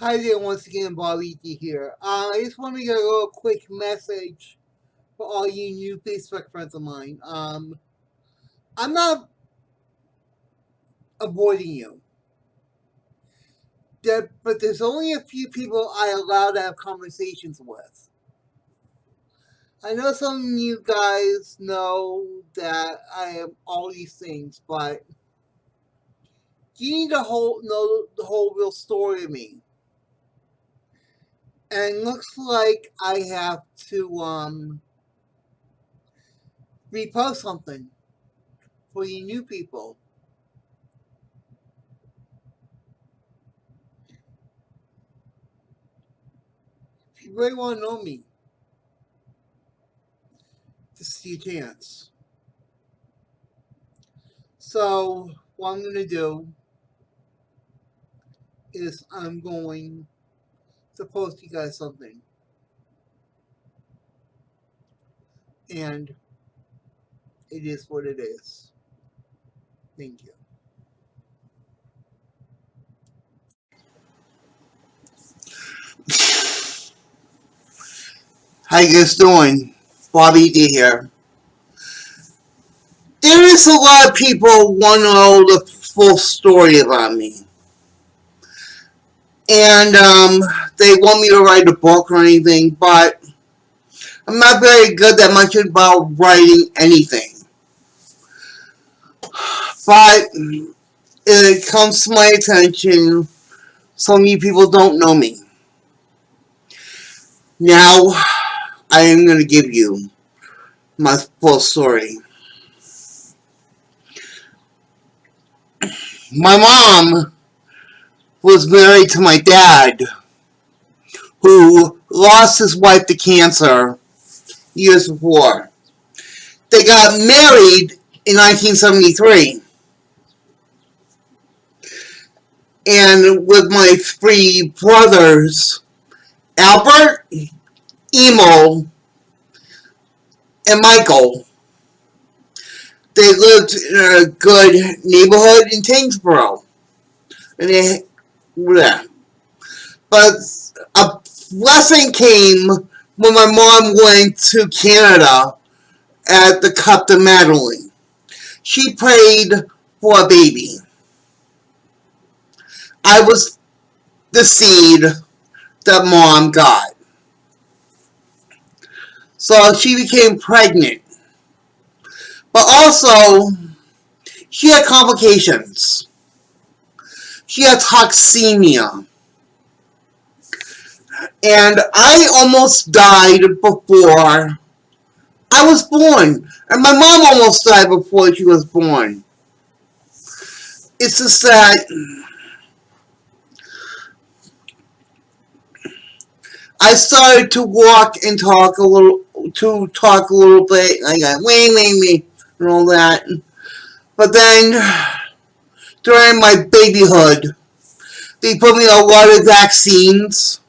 Hi there, once again, Ethier here. I just want to get a little quick message for all you new Facebook friends of mine. I'm not avoiding you, but there's only a few people I allow to have conversations with. I know some of you guys know that I am all these things, but you need to know the whole real story of me. And it looks like I have to repost something for you new people. If you really want to know me, this is your chance. So what I'm going to do is I'm going to post you guys something. And it is what it is. Thank you. How you guys doing? Ethier here. There is a lot of people want to know the full story about me. And they want me to write a book or anything, but I'm not very good that much about writing anything. But it comes to my attention, so many people don't know me. Now, I am going to give you my full story. My mom was married to my dad, who lost his wife to cancer years before. They got married in 1973. And with my three brothers, Albert, Emo, and Michael, they lived in a good neighborhood in Tingsboro. And they, yeah. But a blessing came when my mom went to Canada at the Cup de Madeline. She prayed for a baby. I was the seed that mom got. So she became pregnant. But also, she had complications. She had toxemia. And I almost died before I was born. And my mom almost died before she was born. It's just that I started to walk and talk a little bit. I got wait, and all that. But then, during my babyhood, they put me on a lot of vaccines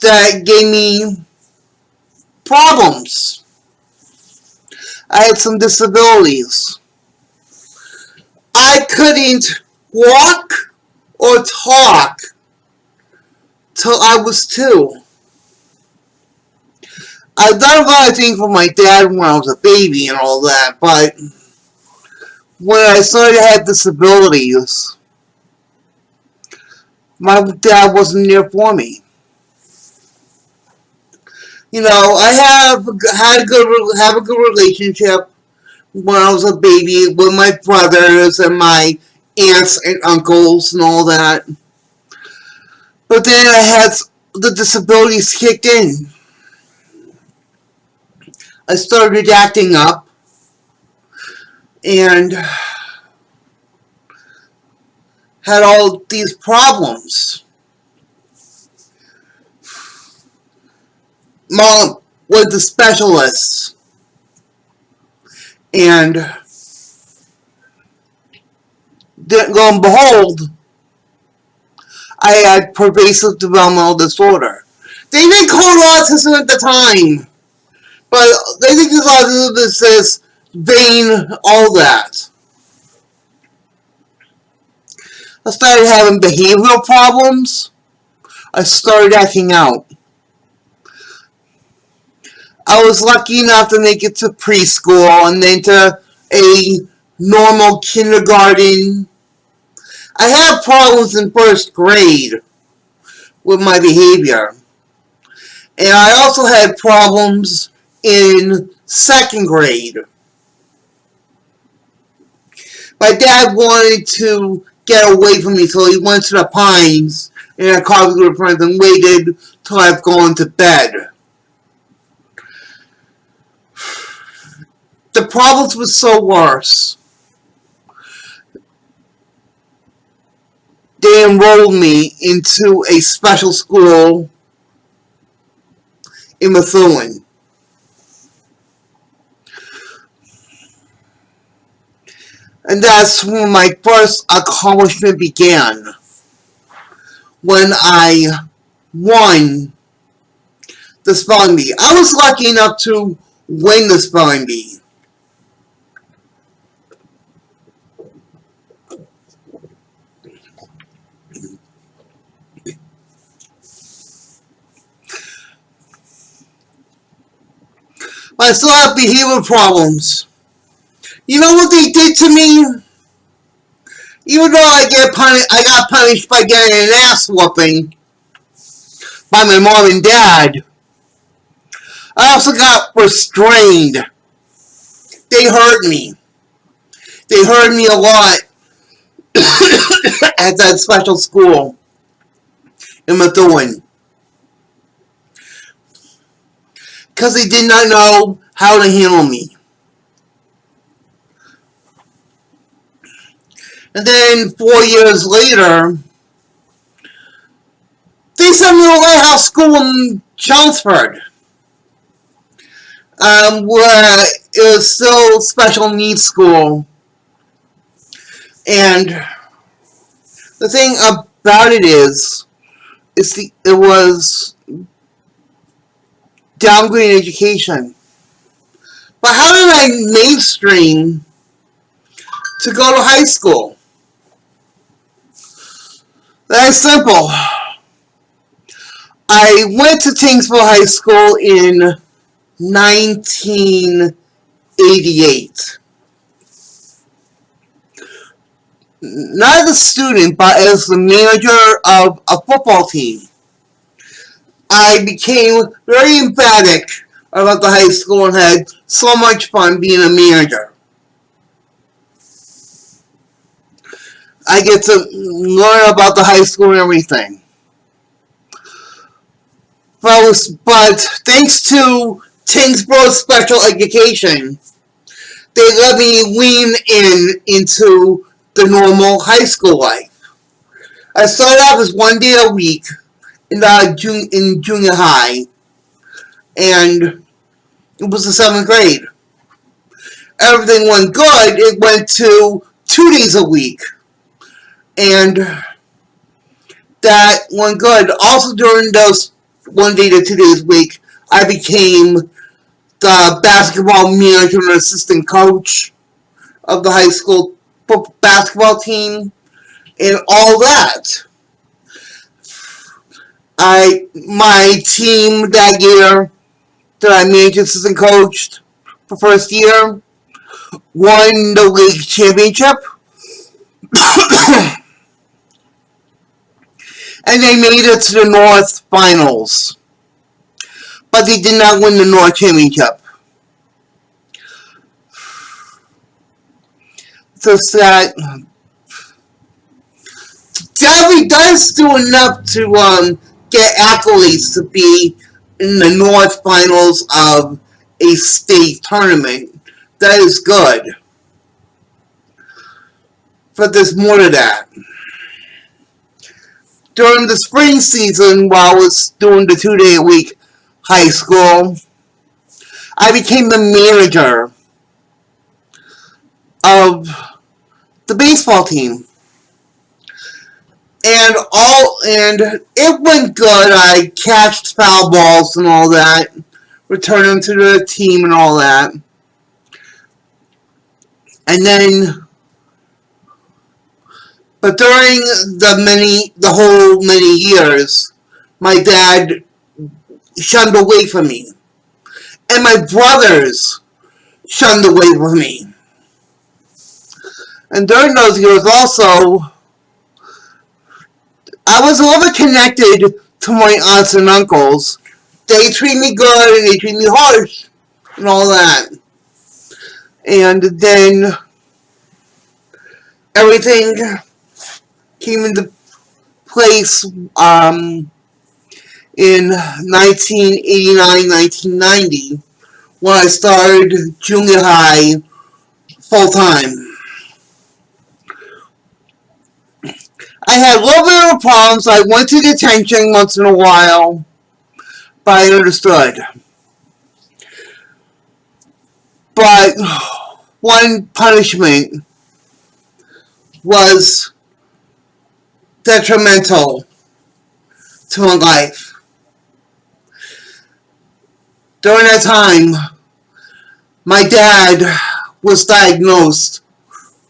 that gave me problems. I had some disabilities. I couldn't walk or talk till I was 2. I've done a lot of things for my dad when I was a baby and all that, but when I started to have disabilities, my dad wasn't there for me. You know, I have a good relationship when I was a baby with my brothers and my aunts and uncles and all that. But then I had the disabilities kicked in. I started acting up and had all these problems. Mom went to specialists, and lo and behold, I had pervasive developmental disorder. They didn't call it autism at the time, but they think it's autism that says vain, all that. I started having behavioral problems, I started acting out. I was lucky enough to make it to preschool and then to a normal kindergarten. I had problems in first grade with my behavior. And I also had problems in second grade. My dad wanted to get away from me, so he went to the Pines and I called with friends and waited till I've gone to bed. The problems were so worse. They enrolled me into a special school in Methuen. And that's when my first accomplishment began. When I won the spelling bee. I was lucky enough to win the spelling bee. But I still have behavioral problems. You know what they did to me? Even though I got punished by getting an ass whooping by my mom and dad, I also got restrained. They hurt me. They hurt me a lot at that special school in Methuen. Because they did not know how to handle me. And then 4 years later, they sent me to a lighthouse school in Chelmsford, where it was still special needs school. And the thing about it is it was downgraded education. But how did I mainstream to go to high school? That's simple. I went to Tingsville High School in 1988. Not as a student, but as the manager of a football team. I became very emphatic about the high school and had so much fun being a manager. I get to learn about the high school and everything. But thanks to Tingsborough Special Education, they let me lean into the normal high school life. I started off as 1 day a week in junior high, and it was the 7th grade. Everything went good. It went to 2 days a week, and that went good. Also, during those 1 day to 2 days a week, I became the basketball manager and assistant coach of the high school basketball team and all that. My team that year that I managed assistant coached for first year won the league championship. And they made it to the North Finals. But they did not win the North Championship. So that Davy does do enough to get accolades to be in the North Finals of a state tournament. That is good. But there's more to that. During the spring season, while I was doing the 2 day a week high school, I became the manager of the baseball team. And it went good. I catched foul balls and all that, returned them to the team and all that. And then, but during the whole many years, my dad shunned away from me. And my brothers shunned away from me. And during those years also, I was a little bit connected to my aunts and uncles. They treat me good and they treat me harsh and all that. And then everything came into place in 1989, 1990 when I started junior high full time. I had a little bit of problems. I went to detention once in a while, but I understood. But one punishment was detrimental to my life. During that time, my dad was diagnosed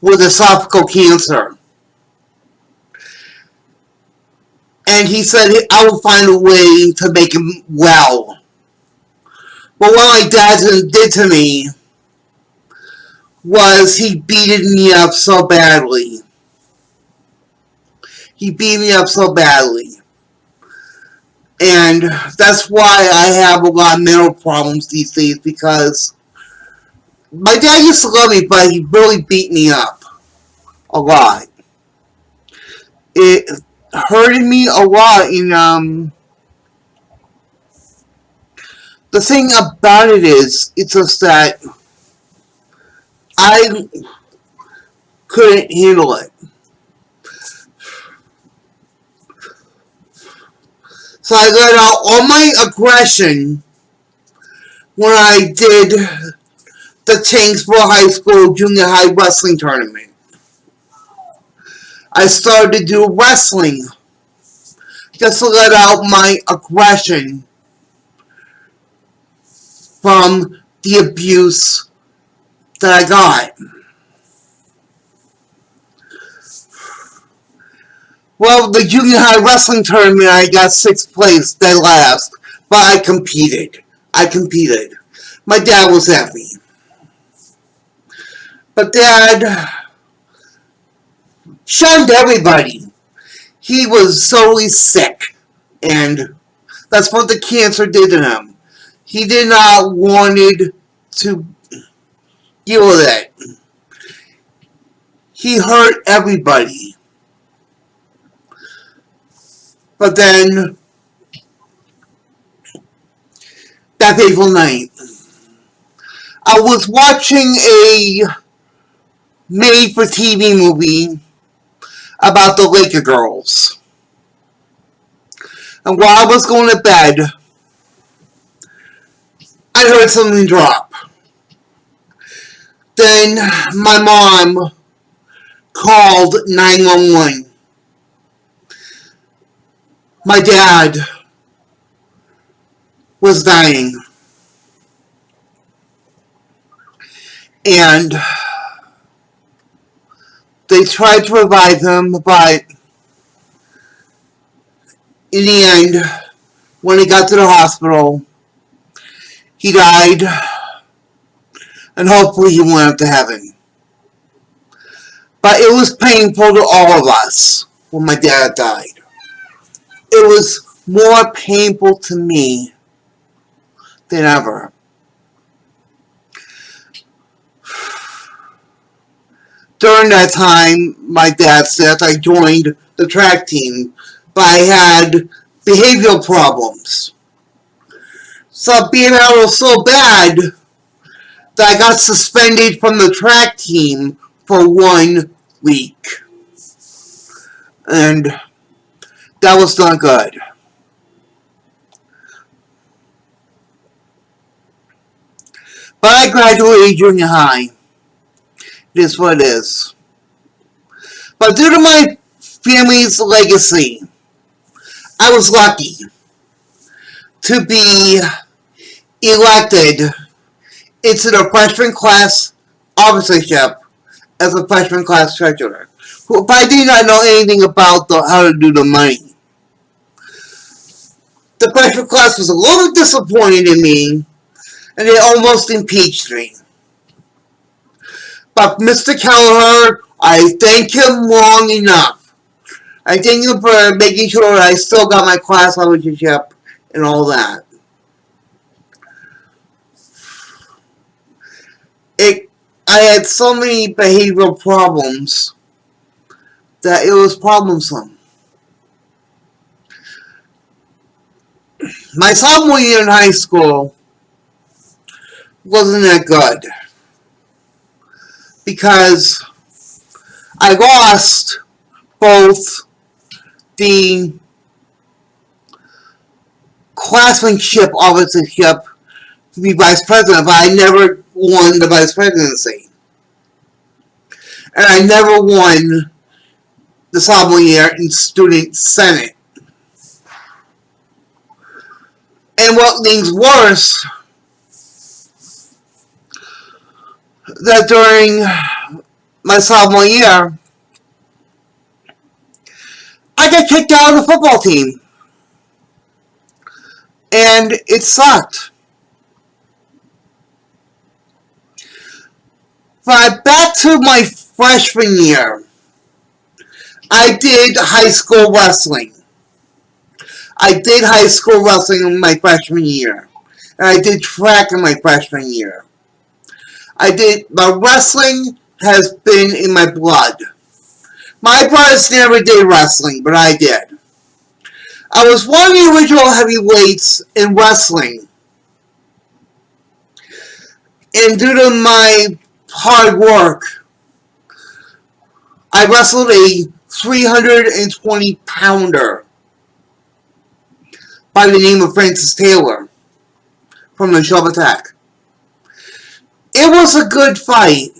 with esophageal cancer. And he said I would find a way to make him well. But what my dad did to me was he beat me up so badly. He beat me up so badly. And that's why I have a lot of mental problems these days, because my dad used to love me, but he really beat me up a lot. It hurted me a lot, and the thing about it is, it's just that I couldn't handle it. So I let out all my aggression when I did the Tanksville High School Junior High Wrestling Tournament. I started to do wrestling just to let out my aggression from the abuse that I got. Well, the junior high wrestling tournament, I got 6th place, dead last, but I competed. My dad was happy. But Dad shunned everybody. He was solely sick, and that's what the cancer did to him. He did not wanted to deal with it. He hurt everybody. But then, that fateful night, I was watching a made-for-TV movie about the Laker girls. And while I was going to bed, I heard something drop. Then my mom called 911. My dad was dying. And they tried to revive him, but in the end, when he got to the hospital, he died, and hopefully he went up to heaven. But it was painful to all of us when my dad died. It was more painful to me than ever. During that time, my dad said I joined the track team, but I had behavioral problems. So behavioral was so bad that I got suspended from the track team for 1 week. And that was not good. But I graduated junior high. It is what it is. But due to my family's legacy, I was lucky to be elected into the freshman class officership as a freshman class treasurer. But I did not know anything about how to do the money. the freshman class was a little disappointed in me, and they almost impeached me. But Mr. Kelleher, I thank him long enough. I thank him for making sure I still got my class leadership and all that. I had so many behavioral problems that it was problemsome. My sophomore year in high school wasn't that good because I lost both the classmanship officership to be vice president, but I never won the vice presidency. And I never won the sophomore year in student senate. And what things worse, that during my sophomore year, I got kicked out of the football team. And it sucked. But back to my freshman year, I did high school wrestling. I did high school wrestling in my freshman year. And I did track in my freshman year. My wrestling has been in my blood. My brothers never did wrestling, but I did. I was one of the original heavyweights in wrestling. And due to my hard work, I wrestled a 320-pounder by the name of Francis Taylor from the Shove Attack. It was a good fight,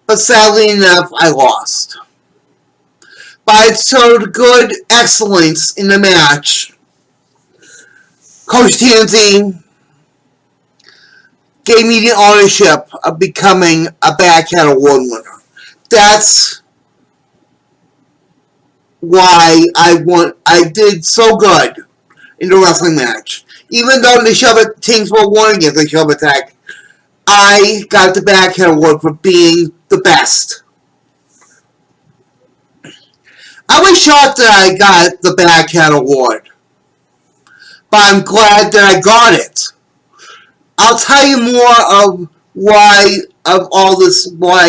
but sadly enough, I lost. But I showed good excellence in the match. Coach Tansey gave me the ownership of becoming a Badcat Award winner. That's why I did so good in the wrestling match. Even though the teams were won against the Shove Attack, I got the Badcat Award for being the best. I was shocked that I got the Badcat Award, but I'm glad that I got it. I'll tell you more of why I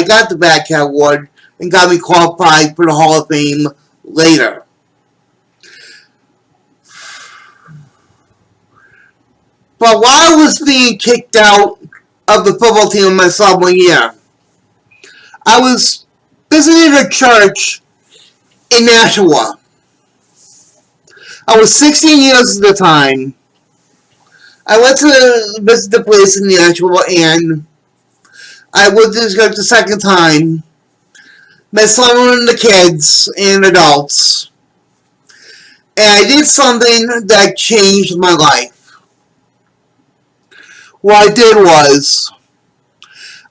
got the Badcat Award and got me qualified for the Hall of Fame later. But while I was being kicked out of the football team in my sophomore year, I was visiting a church in Nashua. I was 16 years at the time. I went to visit the place in Nashua, and I went to the church the second time. Met some of the kids and adults. And I did something that changed my life. What I did was,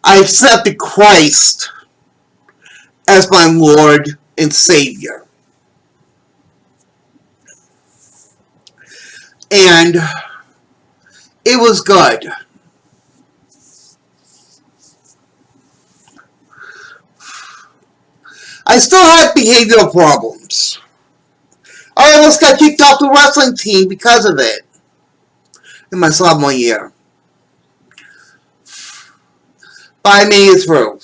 I accepted Christ as my Lord and Savior. And it was good. I still had behavioral problems. I almost got kicked off the wrestling team because of it in my sophomore year. But I made it through.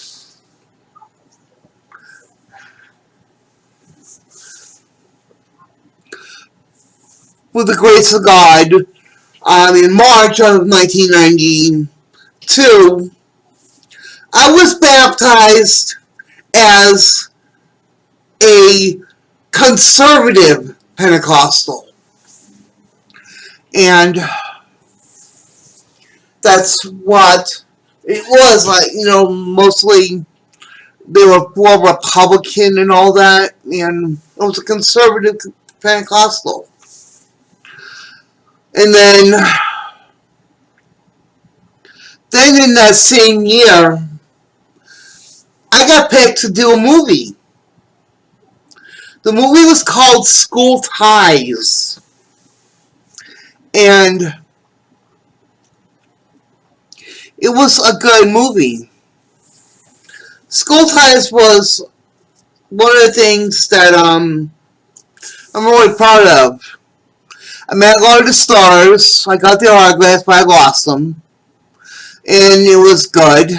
With the grace of God, in March of 1992, I was baptized as a conservative Pentecostal. And that's what it was like. Mostly they were more Republican and all that, and it was a conservative Pentecostal. And then in that same year, I got picked to do a movie. The movie was called School Ties. And it was a good movie. School Ties was one of the things that I'm really proud of. I met a lot of the stars. I got the autographs, but I lost them. And it was good.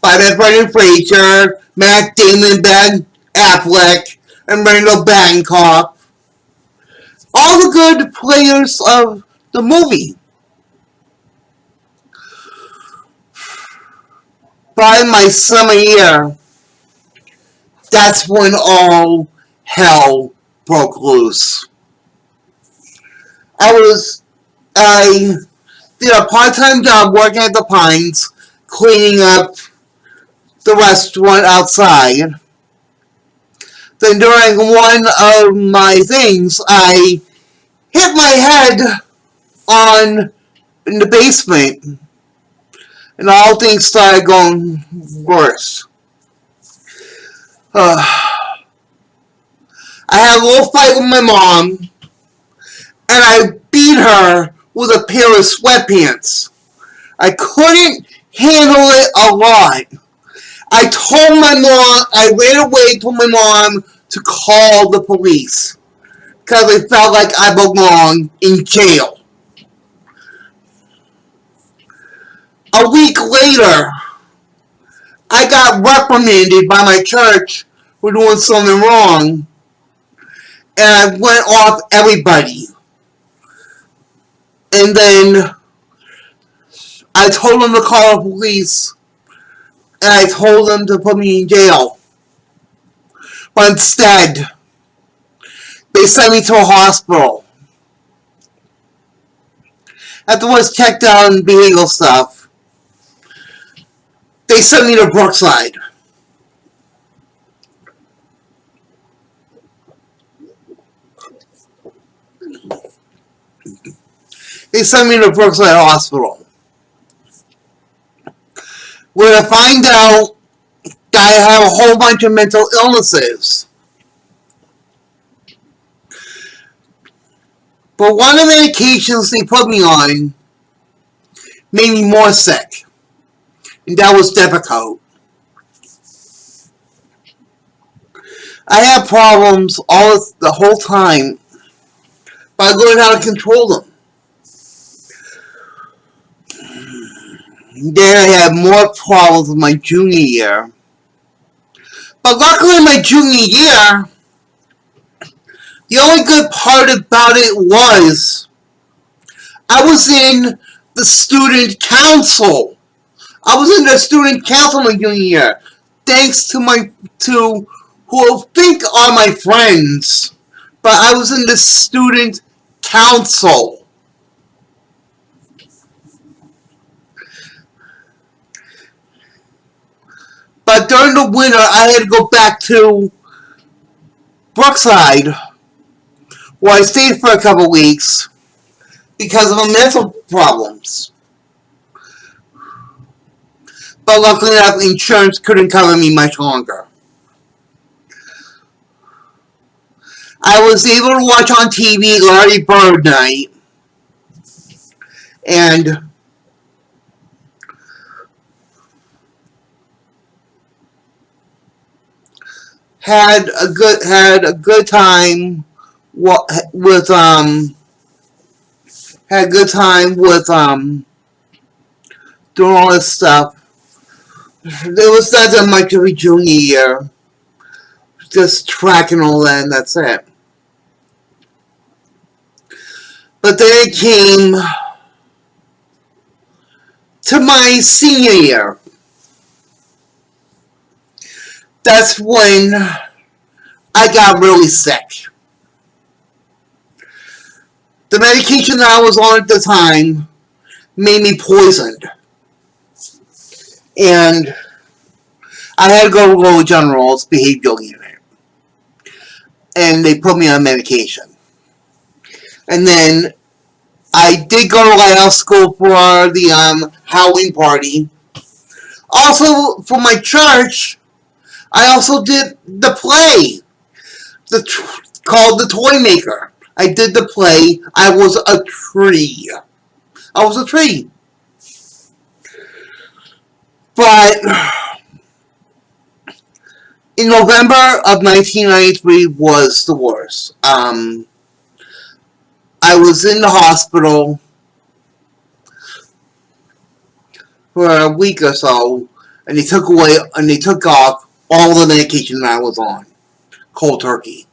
But I met Brendan Fraser, Matt Damon, Ben Affleck, and Randall Bangkok. All the good players of the movie. By my summer year, that's when all hell broke loose. I did a part-time job working at the Pines, cleaning up the restaurant outside. Then during one of my things, I hit my head on in the basement, and all things started going worse. I had a little fight with my mom, and I beat her with a pair of sweatpants. I couldn't handle it a lot. I ran away, told my mom to call the police because I felt like I belonged in jail. A week later, I got reprimanded by my church for doing something wrong, and I went off everybody. And then I told them to call the police, and I told them to put me in jail. But instead, they sent me to a hospital. After I was checked out and behavioral stuff, they sent me to Brookside. They sent me to Brookside Hospital, where I find out that I have a whole bunch of mental illnesses. But one of the medications they put me on made me more sick, and that was Depakote. I had problems the whole time, but I learned how to control them. Then I had more problems with my junior year. But luckily my junior year, the only good part about it was I was in the student council. I was in the student council my junior year. Thanks to who I think are my friends. But I was in the student council. But during the winter, I had to go back to Brookside, where I stayed for a couple weeks because of my mental problems. But luckily enough, insurance couldn't cover me much longer. I was able to watch on TV Larry Bird Night, and had a good time with doing all this stuff. There was not that much of a junior year, just tracking all that, and that's it. But then it came to my senior year. That's when I got really sick. The medication that I was on at the time made me poisoned. And I had to go to Lower General's behavioral unit. And they put me on medication. And then I did go to Lighthouse School for the Halloween party. Also, for my church, I also did the play called The Toy Maker. I did the play. I was a tree. I was a tree. But in November of 1993 was the worst. I was in the hospital for a week or so, and they took off all the medication I was on, cold turkey,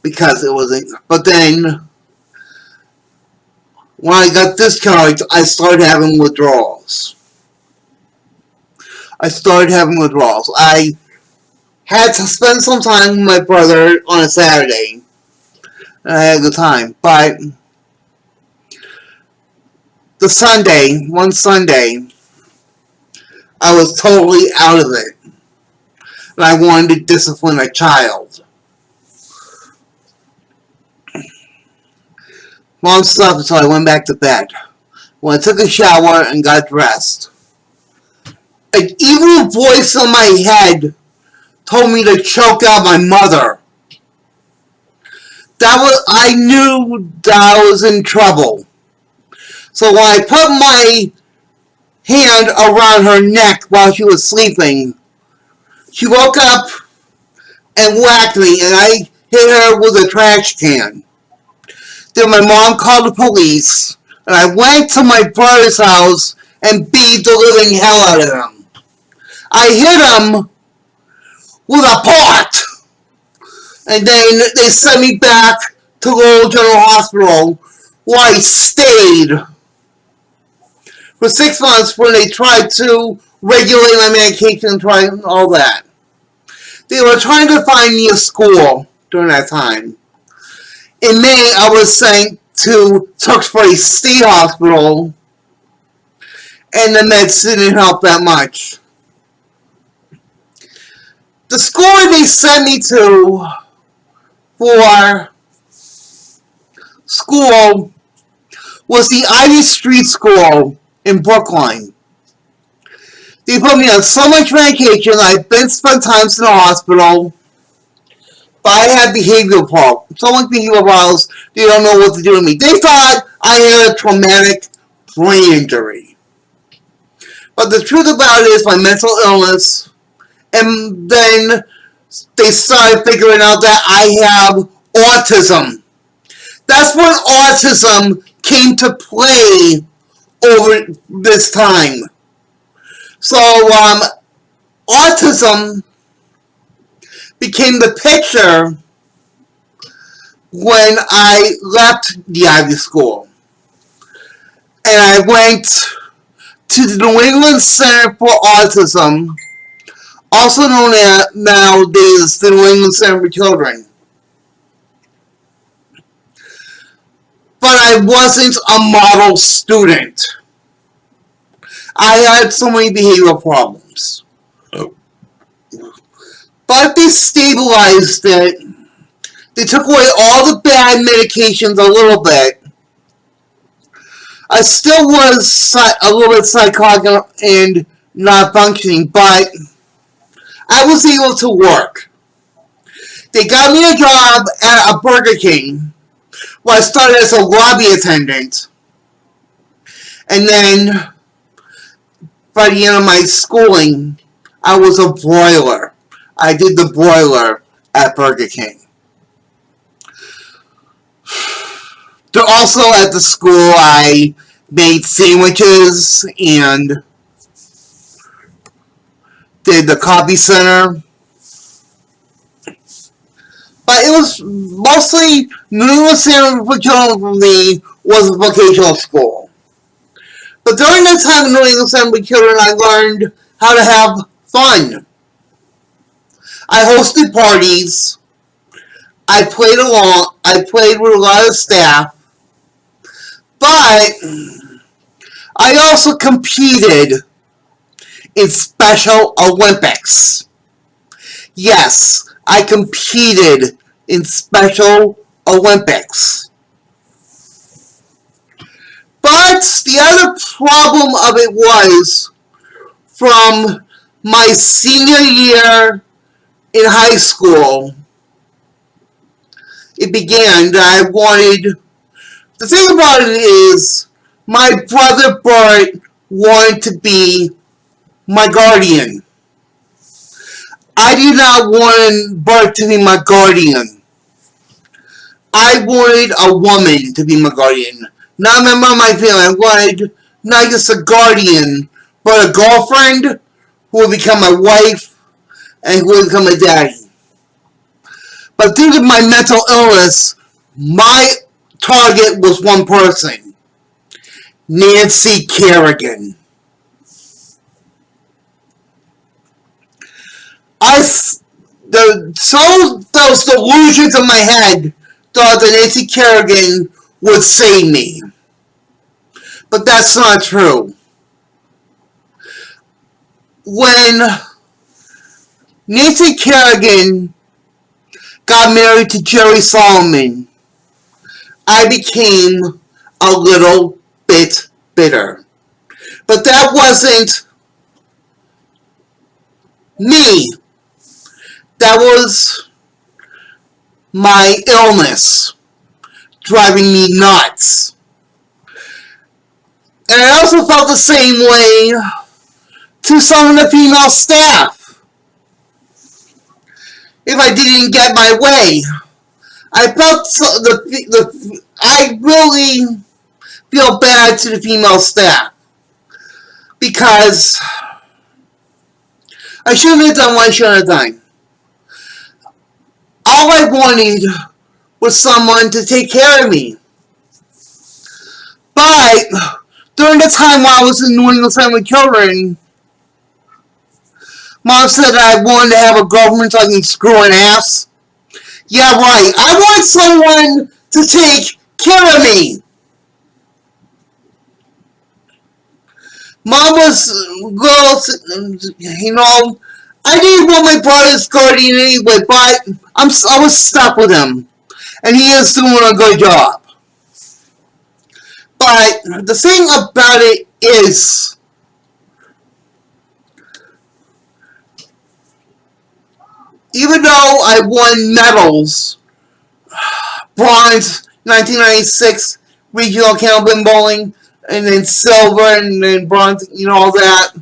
because it wasn't. But then, when I got discharged, I started having withdrawals. I had to spend some time with my brother on a Saturday, and I had a good time. But one Sunday, I was totally out of it, and I wanted to discipline a child. Mom slept, so I went back to bed. When I took a shower and got dressed, an evil voice in my head told me to choke out my mother. I knew that I was in trouble. So when I put my hand around her neck while she was sleeping, she woke up and whacked me, and I hit her with a trash can. Then my mom called the police, and I went to my brother's house and beat the living hell out of him. I hit him with a pot, and then they sent me back to Lowell General Hospital, where I stayed for 6 months when they tried to regulate my medication and try all that. They were trying to find me a school during that time. In May, I was sent to Tewksbury State Hospital, and the meds didn't help that much. The school they sent me to for school was the Ivy Street School in Brookline. They put me on so much medication. I've been spent times in the hospital, but I had behavioral problems. So much behavioral problems, they don't know what to do with me. They thought I had a traumatic brain injury. But the truth about it is my mental illness, and then they started figuring out that I have autism. That's when autism came to play over this time. So, autism became the picture when I left the Ivy School. And I went to the New England Center for Autism, also known as nowadays the New England Center for Children. But I wasn't a model student. I had so many behavioral problems. But they stabilized it. They took away all the bad medications a little bit. I still was a little bit psychotic and not functioning, but I was able to work. They got me a job at a Burger King, where I started as a lobby attendant. And then, by the end of my schooling, I was a broiler. I did the broiler at Burger King. Also at the school, I made sandwiches and did the copy center. But it was mostly New England Center for Children for me was a vocational school. But during that time in New England Center for Children, I learned how to have fun. I hosted parties. I played with a lot of staff. But I also competed in Special Olympics. Yes, I competed in Special Olympics. But the other problem of it was, from my senior year in high school it began that I wanted. The thing about it is, my brother Bart wanted to be my guardian. I did not want Bart to be my guardian. I wanted a woman to be my guardian. Not a member of my family. I wanted not just a guardian, but a girlfriend who would become my wife and who would become my daddy. But due to my mental illness, my target was one person. Nancy Kerrigan. Those delusions in my head thought that Nancy Kerrigan would save me. But that's not true. When Nancy Kerrigan got married to Jerry Solomon, I became a little bit bitter. But that wasn't me. That was my illness driving me nuts. And I also felt the same way to some of the female staff. If I didn't get my way, I felt I really feel bad to the female staff because I shouldn't have done what I should have done. All I wanted was someone to take care of me. But during the time while I was in New England Center with children, Mom said that I wanted to have a girlfriend so I can screw an ass. Yeah, right. I want someone to take care of me. Mom was I didn't want my brother's guardian anyway, but I was stuck with him. And he is doing a good job. But the thing about it is, even though I won medals, bronze 1996 regional cannonball bowling, and then silver, and then bronze, all that.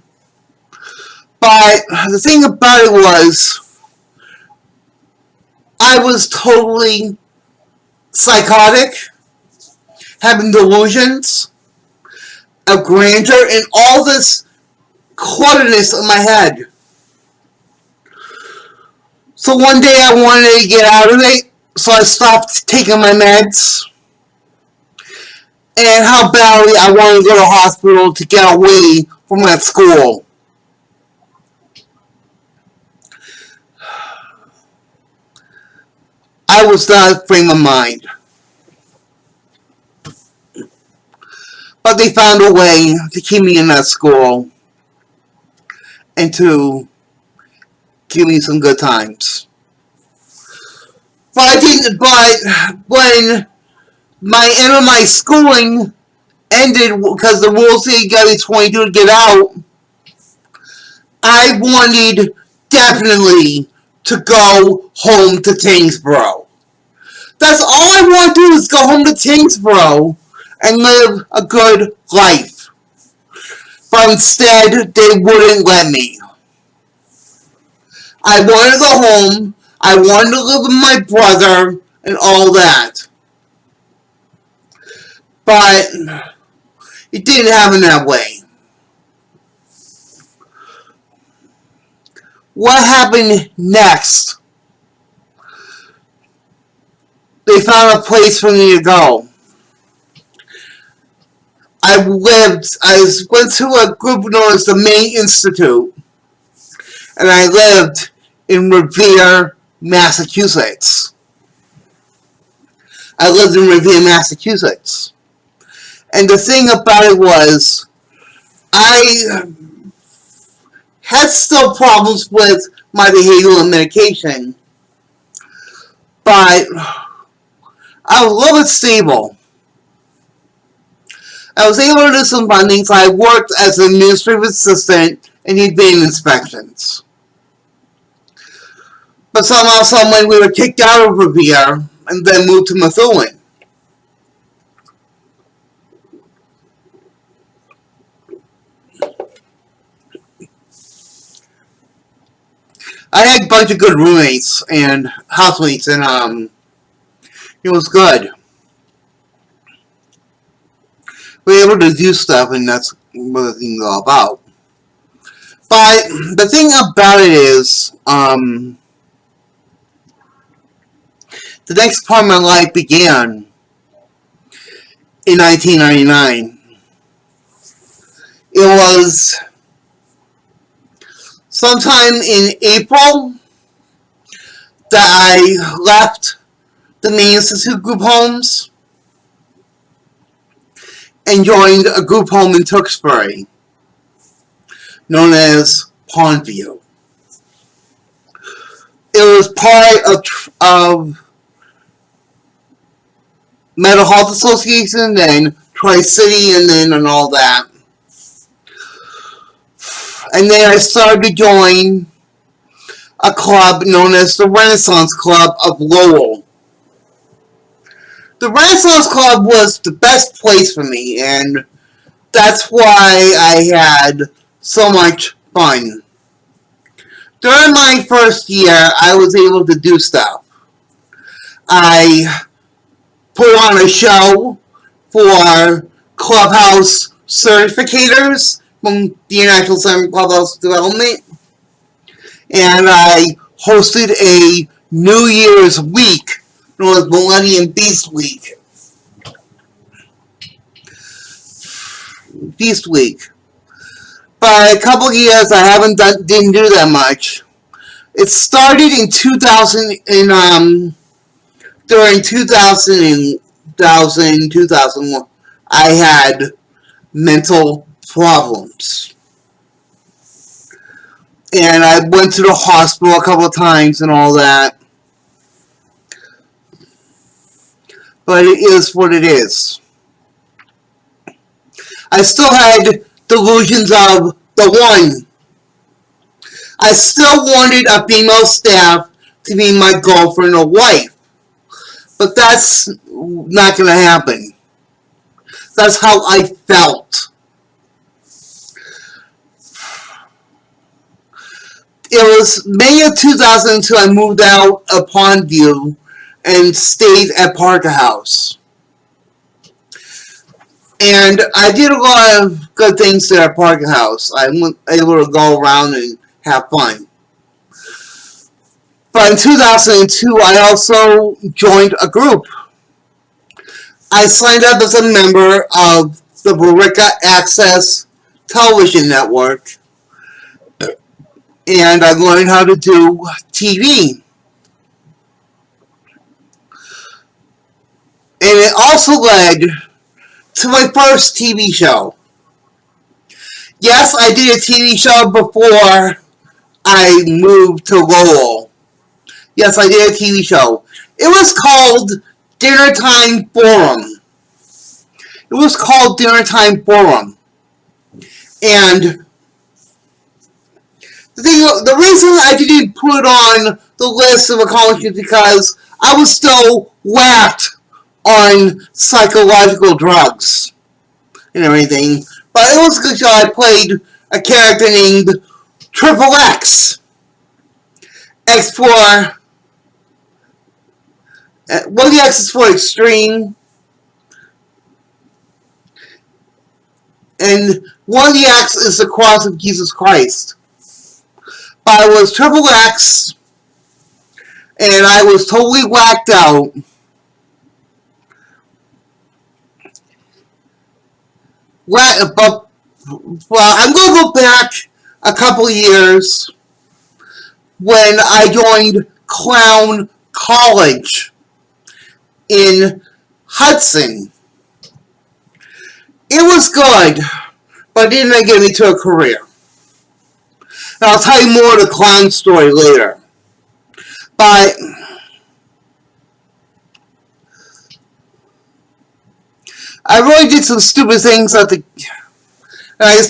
But the thing about it was, I was totally psychotic, having delusions of grandeur, and all this clutterness in my head. So one day I wanted to get out of it, so I stopped taking my meds. And how badly I wanted to go to the hospital to get away from that school. I was not a frame of mind. But they found a way to keep me in that school and to give me some good times. But when my end of my schooling ended because the rules said you got to be 22 to get out, I wanted definitely to go home to Tingsboro. That's all I want to do is go home to Tingsboro and live a good life. But instead, they wouldn't let me. I wanted to go home, I wanted to live with my brother, and all that. But it didn't happen that way. What happened next? They found a place for me to go. I went to a group known as the Maine Institute, and I lived in Revere, Massachusetts. And the thing about it was, I had still problems with my behavioral medication, but I was a little bit stable. I was able to do some funding, so I worked as an administrative assistant and did vein inspections. But somehow, some way, we were kicked out of Revere, and then moved to Methuen. I had a bunch of good roommates and housemates, and it was good. We were able to do stuff, and that's what the thing's all about. But the thing about it is, the next part of my life began in 1999. It was sometime in April that I left the Main Institute group homes and joined a group home in Tewksbury known as Pondview. It was part of Mental Health Association, then Tri-City, and all that. And then I started to join a club known as the Renaissance Club of Lowell. The Renaissance Club was the best place for me, and that's why I had so much fun. During my first year, I was able to do stuff. I put on a show for Clubhouse certificators from the International Center for Clubhouse Development, and I hosted a New Year's week known as Millennium Beast Week. But a couple of years I didn't do that much. It started in 2001. I had mental problems. And I went to the hospital a couple of times and all that. But it is what it is. I still had delusions of the one. I still wanted a female staff to be my girlfriend or wife. But that's not going to happen. That's how I felt. It was May of 2002 I moved out of Pondview and stayed at Parker House. And I did a lot of good things there at Parker House. I was able to go around and have fun. But in 2002, I also joined a group. I signed up as a member of the Barica Access Television Network, and I learned how to do TV. And it also led to my first TV show. Yes, I did a TV show before I moved to Lowell. Yes, I did a TV show. It was called Dinner Time Forum. And the reason I didn't put it on the list of accomplishments is because I was still whacked on psychological drugs and everything. But it was a good show. I played a character named Triple X. X for... one of the X is for extreme. And one of the X is the cross of Jesus Christ. But I was Triple X, and I was totally whacked out. But I'm going to go back a couple years when I joined Clown College in Hudson. It was good, but it didn't get me to a career. And I'll tell you more of the clown story later. But I really did some stupid things and I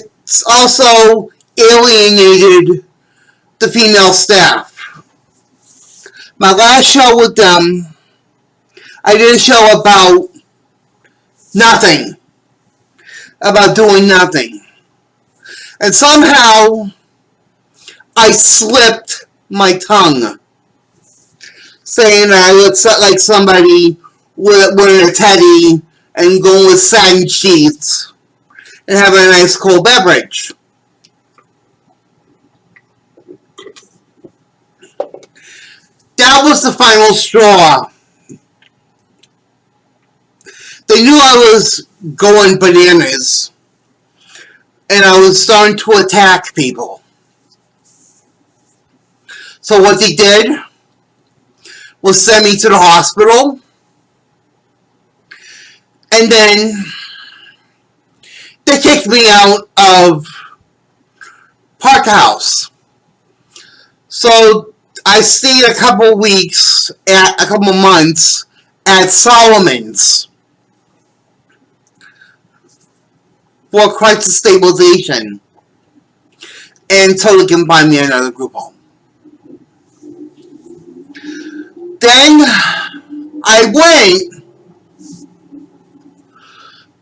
also alienated the female staff. My last show with them, I did a show about nothing, about doing nothing. And somehow I slipped my tongue, saying I looked like somebody wearing a teddy and going with satin sheets and having a nice cold beverage. That was the final straw. They knew I was going bananas, and I was starting to attack people. So what they did was send me to the hospital, and then they kicked me out of Park House. So I stayed a couple months at Solomon's for crisis stabilization until they can find me another group home. Then I went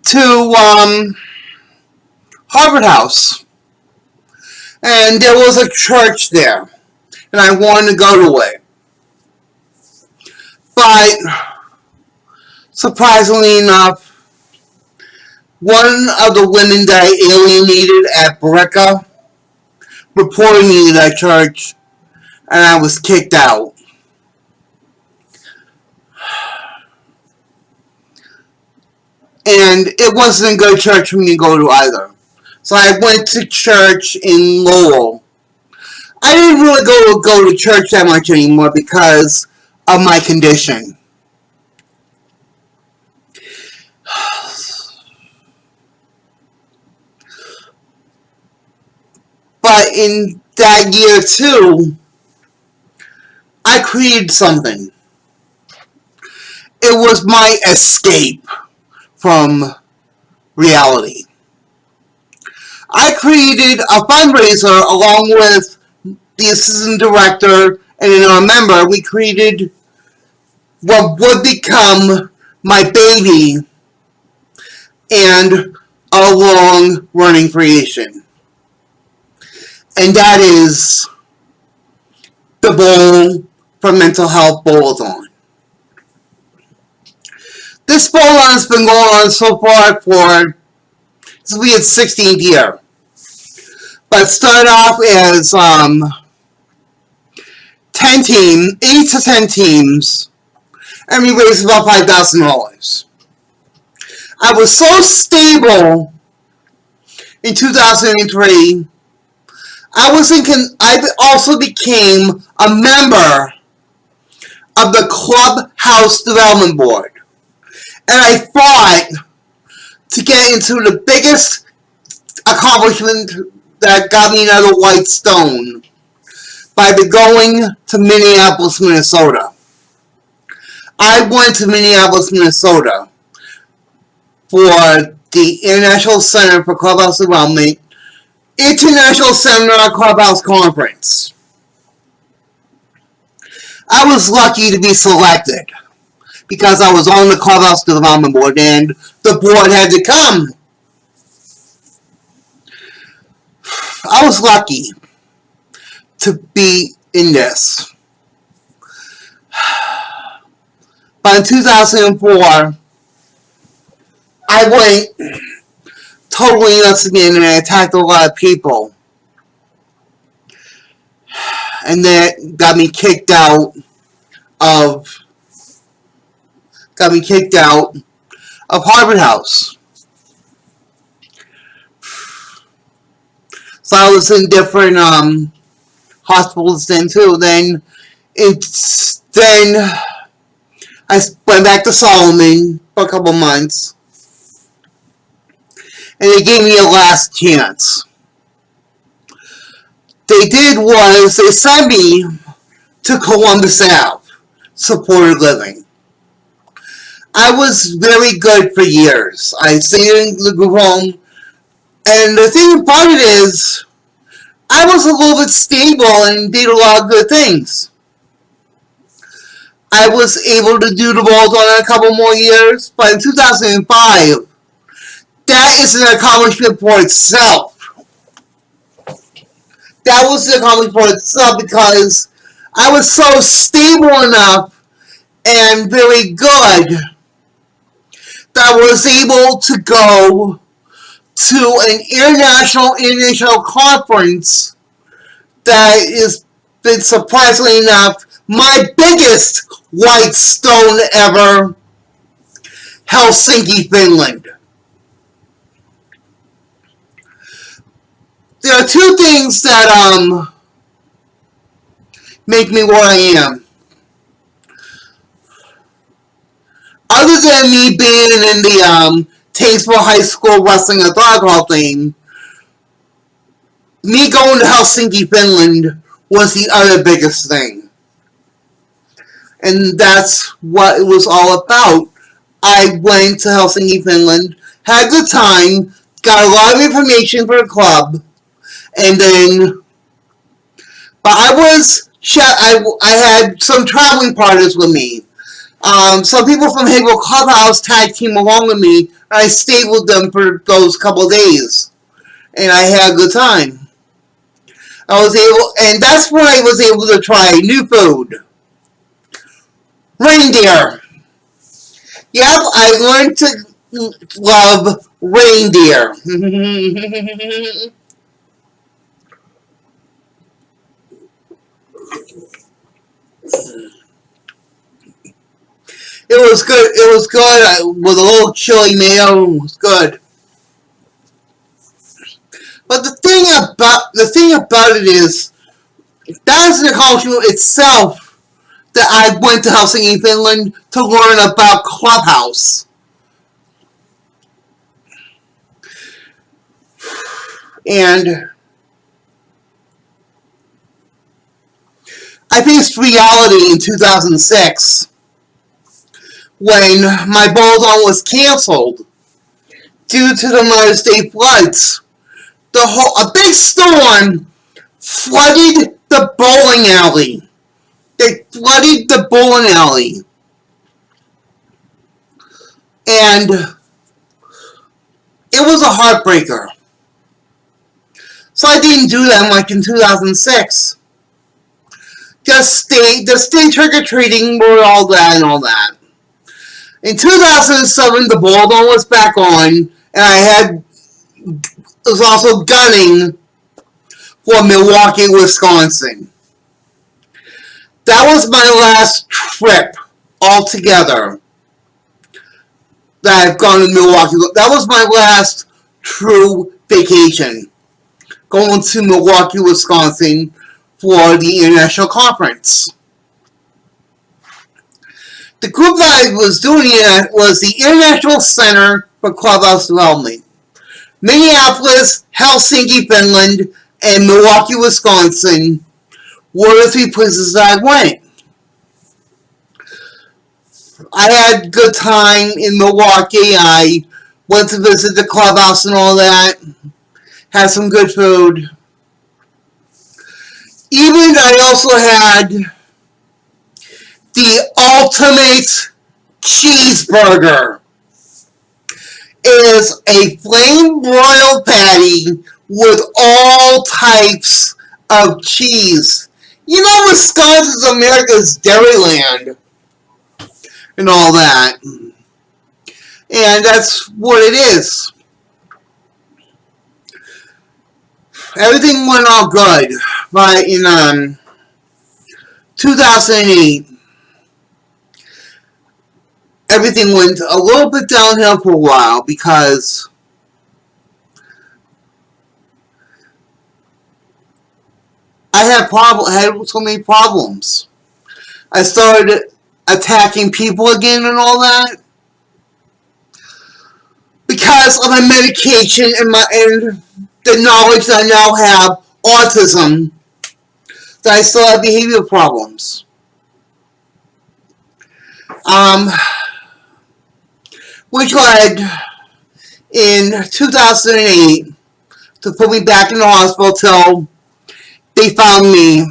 to Harvard House, and there was a church there, and I wanted to go to it. But surprisingly enough, one of the women that I alienated at Brecca reported me to that church, and I was kicked out. And it wasn't a good church for me to go to either. So I went to church in Lowell. I didn't really go to church that much anymore because of my condition. But in that year too, I created something. It was my escape from reality. I created a fundraiser along with the assistant director and another member. We created what would become my baby and a long running creation. And that is the Bowl for Mental Health Bowl-a-thon. This bowl-a-thon has been going on so far for, this will be its 16th year. But it started off as 8 to 10 teams, and we raised about $5,000. I was so stable in 2003. I also became a member of the Clubhouse Development Board. And I fought to get into the biggest accomplishment that got me another white stone by going to Minneapolis, Minnesota. I went to Minneapolis, Minnesota for the International Center for Clubhouse Development International Seminar Clubhouse Conference. I was lucky to be selected because I was on the Clubhouse Development Board and the board had to come. I was lucky to be in this. But in 2004, I went totally nuts again and I attacked a lot of people. And that got me kicked out of Harvard House. So I was in different hospitals then too. Then I went back to Solomon for a couple months. And they gave me a last chance. They did was they sent me to Columbus Ave, supported living. I was very good for years. I stayed in the group home. And the thing about it is, I was a little bit stable and did a lot of good things. I was able to do the bolt-on in a couple more years, but in 2005, that is an accomplishment for itself. That was an accomplishment for itself because I was so stable enough and very good that I was able to go to an international conference that is been surprisingly enough my biggest white stone ever, Helsinki, Finland. There are two things that make me what I am. Other than me being in the Tasteful High School Wrestling Athletic Hall thing, me going to Helsinki, Finland was the other biggest thing. And that's what it was all about. I went to Helsinki, Finland, had a good time, got a lot of information for the club, and then, but I had some traveling partners with me. Some people from Hegel Clubhouse tag team along with me, and I stayed with them for those couple of days, and I had a good time. And that's when I was able to try new food. Reindeer. Yep, I learned to love reindeer. It was good. It was good with a little chili mayo. It was good. But the thing about it is that is an accomplishment itself that I went to Helsinki, Finland to learn about Clubhouse. And I faced reality in 2006 when my bolt-on was canceled due to the Mother's Day floods. A big storm flooded the bowling alley. They flooded the bowling alley. And it was a heartbreaker. So I didn't do that like in 2006. Just stay trick-or-treating with all that and all that. In 2007, the bolt-on was back on, and was also gunning for Milwaukee, Wisconsin. That was my last trip altogether that I've gone to Milwaukee. That was my last true vacation, going to Milwaukee, Wisconsin for the international conference. The group that I was doing it was the International Center for Clubhouse Development. Minneapolis, Helsinki, Finland, and Milwaukee, Wisconsin were the three places that I went. I had a good time in Milwaukee. I went to visit the clubhouse and all that. Had some good food. Even I also had the ultimate cheeseburger. It is a flame broiled patty with all types of cheese. You know, Wisconsin's America's Dairyland and all that. And that's what it is. Everything went all good. But in 2008, everything went a little bit downhill for a while because I had so many problems. I started attacking people again and all that because of my medication and the knowledge that I now have autism, that I still have behavioral problems. Which led in 2008 to put me back in the hospital till they found me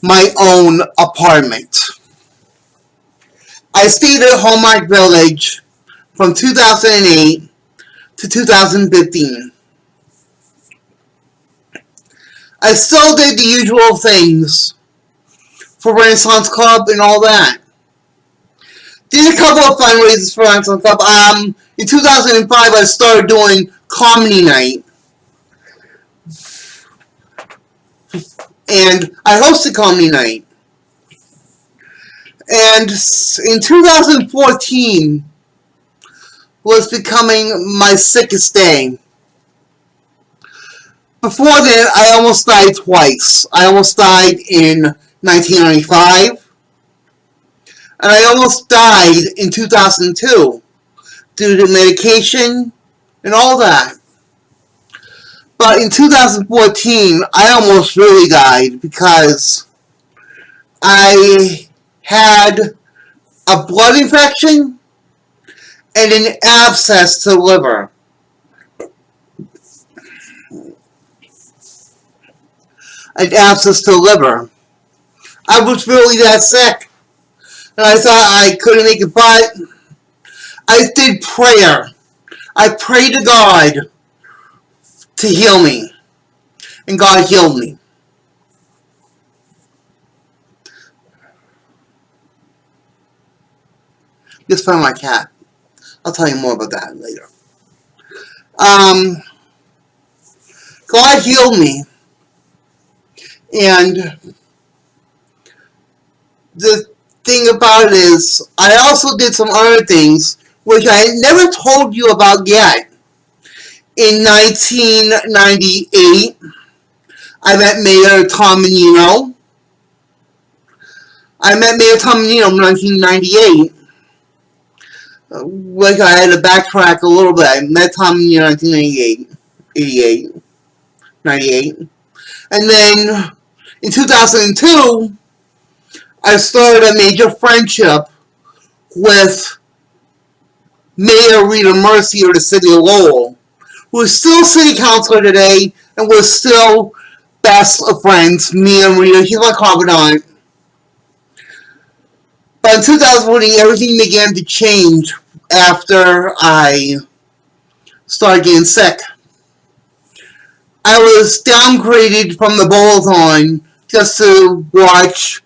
my own apartment. I stayed at Hallmark Village from 2008 to 2015. I still did the usual things for Renaissance Club and all that. Did a couple of fundraisers for Renaissance Club. In 2005, I started doing Comedy Night. And I hosted Comedy Night. And in 2014 was becoming my sickest day. Before then, I almost died twice. I almost died in 1995, and I almost died in 2002 due to medication and all that. But in 2014, I almost really died because I had a blood infection and an abscess to the liver. An abscess to the liver. I was really that sick. And I thought I couldn't make it, but I did prayer. I prayed to God to heal me. And God healed me. Just found my cat. I'll tell you more about that later. God healed me. And the thing about it is, I also did some other things which I never told you about yet. In 1998, I met Mayor Tom Menino. I met Mayor Tom Menino in 1998. Like I had to backtrack a little bit. I met Tom Menino in 1998, 98. And then in 2002, I started a major friendship with Mayor Rita Mercier of the city of Lowell, who is still city councilor today, and we're still best of friends. Me and Rita, she's my confidant. But in 2014, everything began to change after I started getting sick. I was downgraded from the Bowl-a-thon just to watch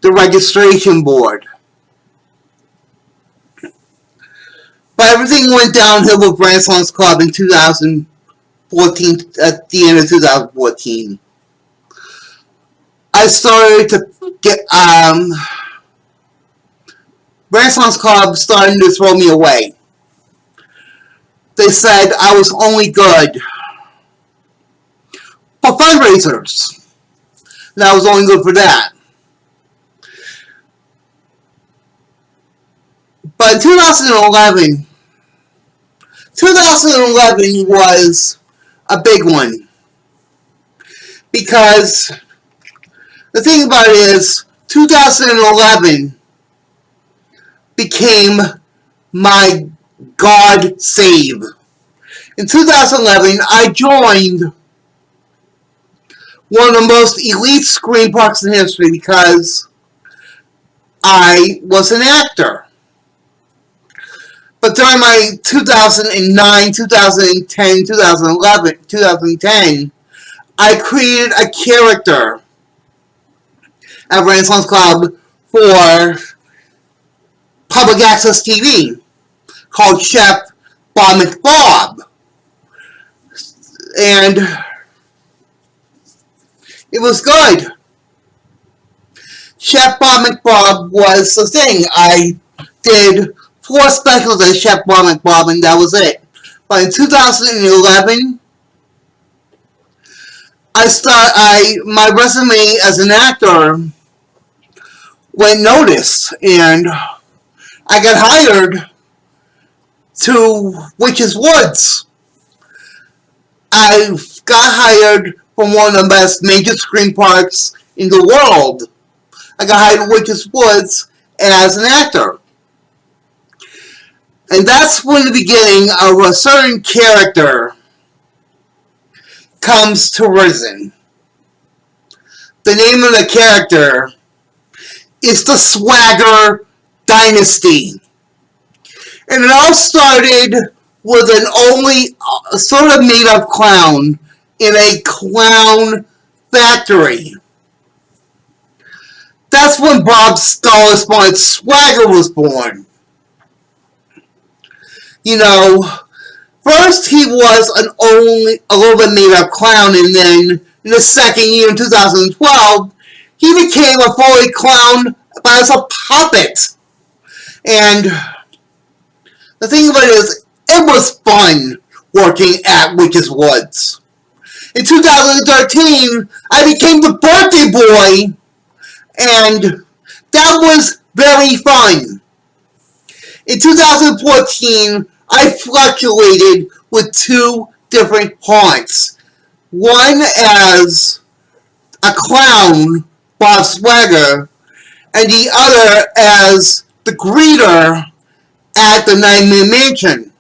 the registration board. But everything went downhill with Renaissance Club in 2014, at the end of 2014. I started to get, Renaissance Club started to throw me away. They said I was only good for fundraisers. And I was only good for that. But in 2011 was a big one. Because the thing about it is, 2011 became my God save. In 2011, I joined one of the most elite screen parks in history because I was an actor. But during my 2009, 2010, 2011, 2010, I created a character at Renaissance Club for public access TV called Chef Bob McBob. And it was good. Chef Bob McBob was the thing. I did 4 specials as Chef Bob McBob, and that was it. But in 2011, my resume as an actor went noticed, and I got hired to Witches Woods. I got hired from one of the best major screen parks in the world. I got hired at Witches Woods as an actor. And that's when the beginning of a certain character comes to risen. The name of the character is the Swagger dynasty. And it all started with an only sort of made up clown in a clown factory. That's when Bob Scholar Smart Swagger was born. You know, first he was a little bit made up clown, and then in the second year in 2012, he became a fully clown as a puppet. And the thing about it is, it was fun working at Witch's Woods. In 2013, I became the birthday boy, and that was very fun. In 2014, I fluctuated with two different haunts. One as a clown, Bob Swagger, and the other as the greeter at the Nightmare Mansion.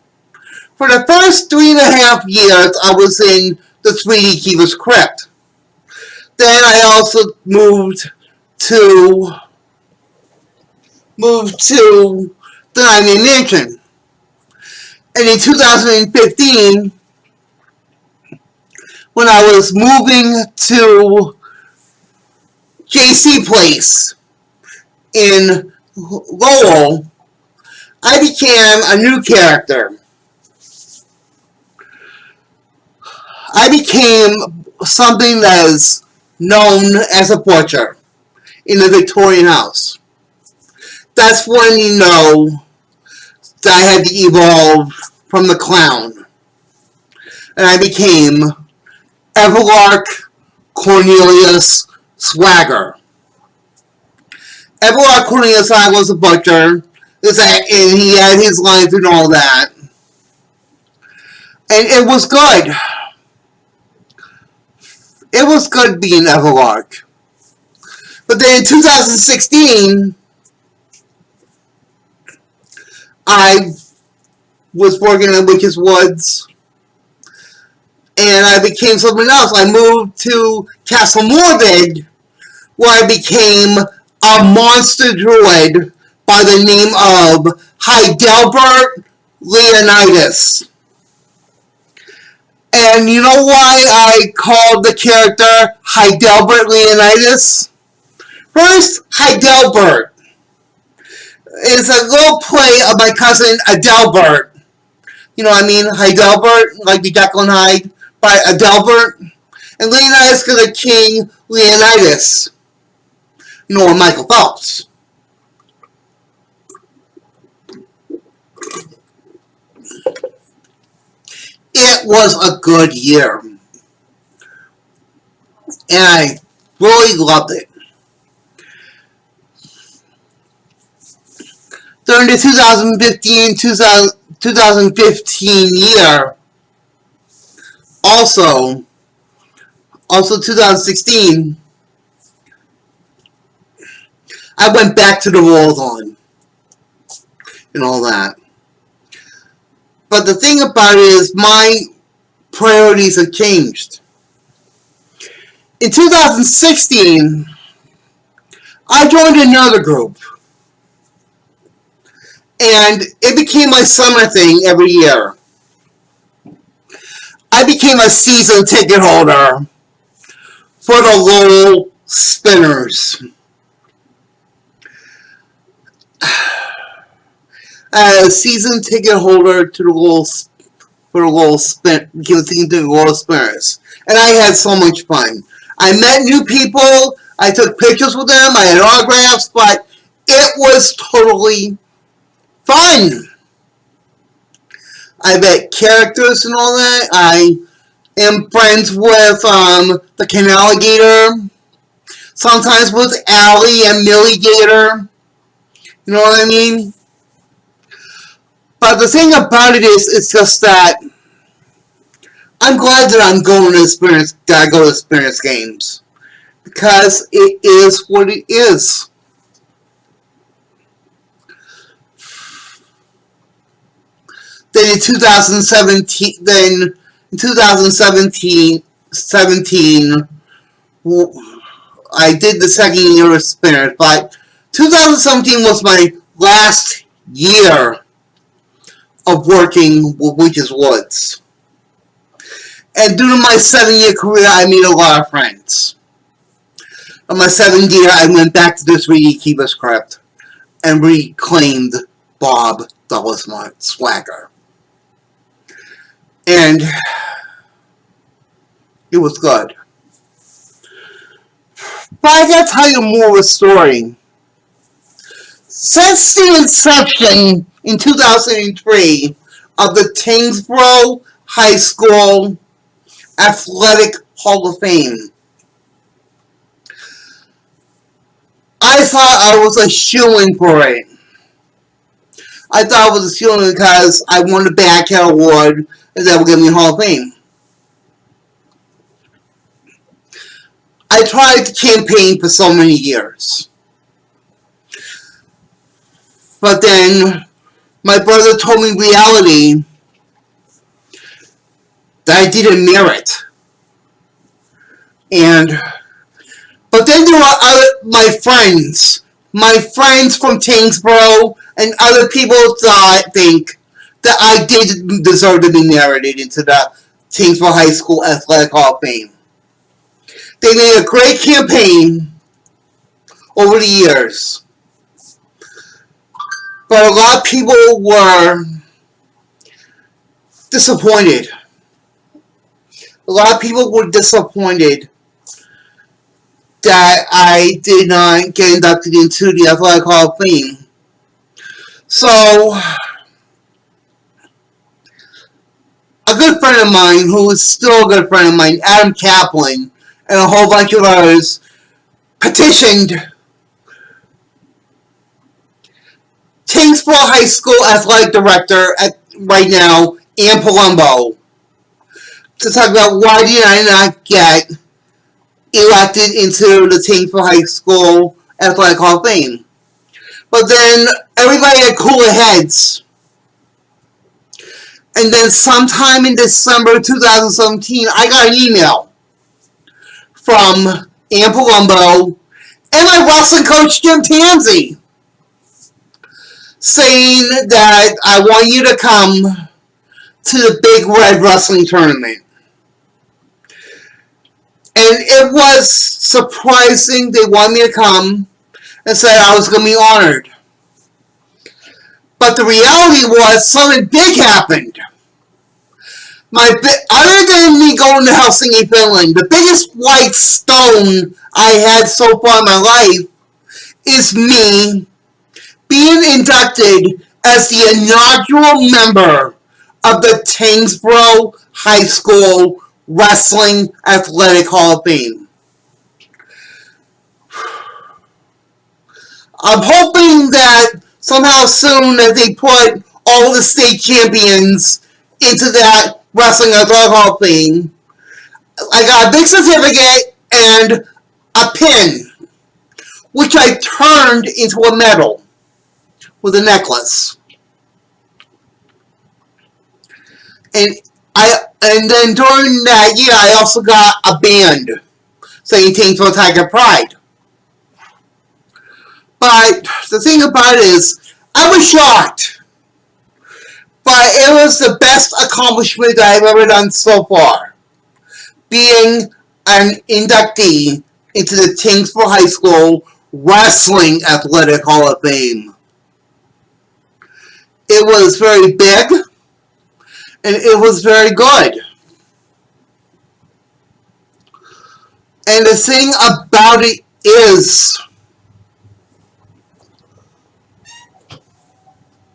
For the first 3.5 years, I was in the 3D Keeper's Crypt. Then I also moved to the Nightmare Mansion. And in 2015, when I was moving to JC Place in Lowell, I became a new character. I became something that is known as a butcher in the Victorian house. That's when you know that I had to evolve from the clown. And I became Everlark Cornelius Swagger. Everlark Cornelius Swagger was a butcher, and he had his lines and all that. And it was good. It was good being Everlark. But then in 2016, I was working in Witch's Woods, and I became something else. I moved to Castle Morbid, where I became a monster druid by the name of Heidelbert Leonidas. And you know why I called the character Heidelbert Leonidas? First, Heidelbert is a little play of my cousin Adelbert. You know what I mean? Heidelbert, like the Jekyll and Hyde, by Adelbert. And Leonidas because of King Leonidas. You know, Michael Phelps. It was a good year. And I really loved it. During the 2015 year, also 2016, I went back to the Roll-On and all that. But the thing about it is, my priorities have changed. In 2016, I joined another group. And it became my summer thing every year. I became a season ticket holder for the Lowell Spinners. A season ticket holder to the Lowell Spinners. And I had so much fun. I met new people, I took pictures with them, I had autographs, but it was totally fun. I met characters and all that. I am friends with the Canal Gator. Sometimes with Allie and Millie Gator. You know what I mean? But the thing about it is, it's just that I'm glad that I'm going to experience. That I go to experience games because it is what it is. Then in 2017, I did the second year of Spirit, but 2017 was my last year of working with Witches Woods. And due to my 7-year career, I made a lot of friends. In my 7th year, I went back to this 3D Keeper script and reclaimed Bob Douglas Swagger. And it was good. But I gotta tell you more of the story. Since the inception in 2003 of the Tyngsboro High School Athletic Hall of Fame, I thought I was a shoo-in for it. I thought I was a shoo-in because I won the Badcat Award and that would give me a Hall of Fame. I tried to campaign for so many years. But then my brother told me reality that I didn't merit. But then there were my friends from Tyngsboro and other people think that I did deserve to be merited into the Tyngsboro High School Athletic Hall of Fame. They made a great campaign over the years. But a lot of people were disappointed. A lot of people were disappointed that I did not get inducted into the Athletic Hall of Fame. So, a good friend of mine, who is still a good friend of mine, Adam Kaplan, and a whole bunch of others, petitioned Tyngsboro High School Athletic Director right now, Ann Palumbo, to talk about why did I not get elected into the Tyngsboro High School Athletic Hall of Fame. But then everybody had cooler heads. And then sometime in December 2017, I got an email from Ann Palumbo and my wrestling coach, Jim Tansey, saying that I want you to come to the Big Red Wrestling Tournament. And it was surprising they wanted me to come and said I was going to be honored. But the reality was something big happened. Other than me going to Helsinki, Finland, the biggest white stone I had so far in my life is me being inducted as the inaugural member of the Tyngsboro High School Wrestling Athletic Hall of Fame. I'm hoping that somehow soon that they put all the state champions into that Wrestling Athletic Hall of Fame. I got a big certificate and a pin, which I turned into a medal with a necklace. And then during that year, I also got a band saying Tyngsboro Tiger Pride. But the thing about it is, I was shocked. But it was the best accomplishment that I've ever done so far. Being an inductee into the Tyngsboro High School Wrestling Athletic Hall of Fame. It was very big, and it was very good. And the thing about it is,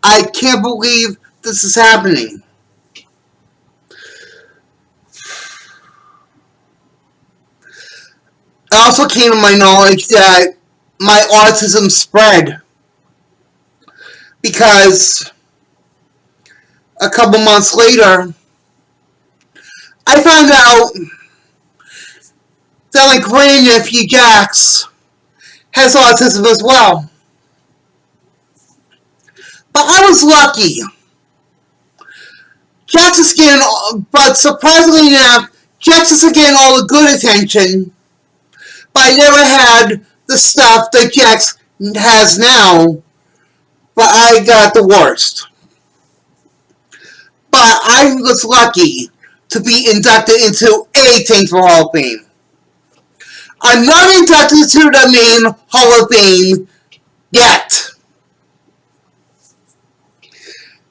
I can't believe this is happening. It also came to my knowledge that my autism spread because a couple months later, I found out that my grandnephew Jax has autism as well. But I was lucky. Jax is getting, but surprisingly enough, Jax is getting all the good attention, but I never had the stuff that Jax has now but I got the worst. But I was lucky to be inducted into a Thankful Hall of Fame. I'm not inducted to the main Hall of Fame yet.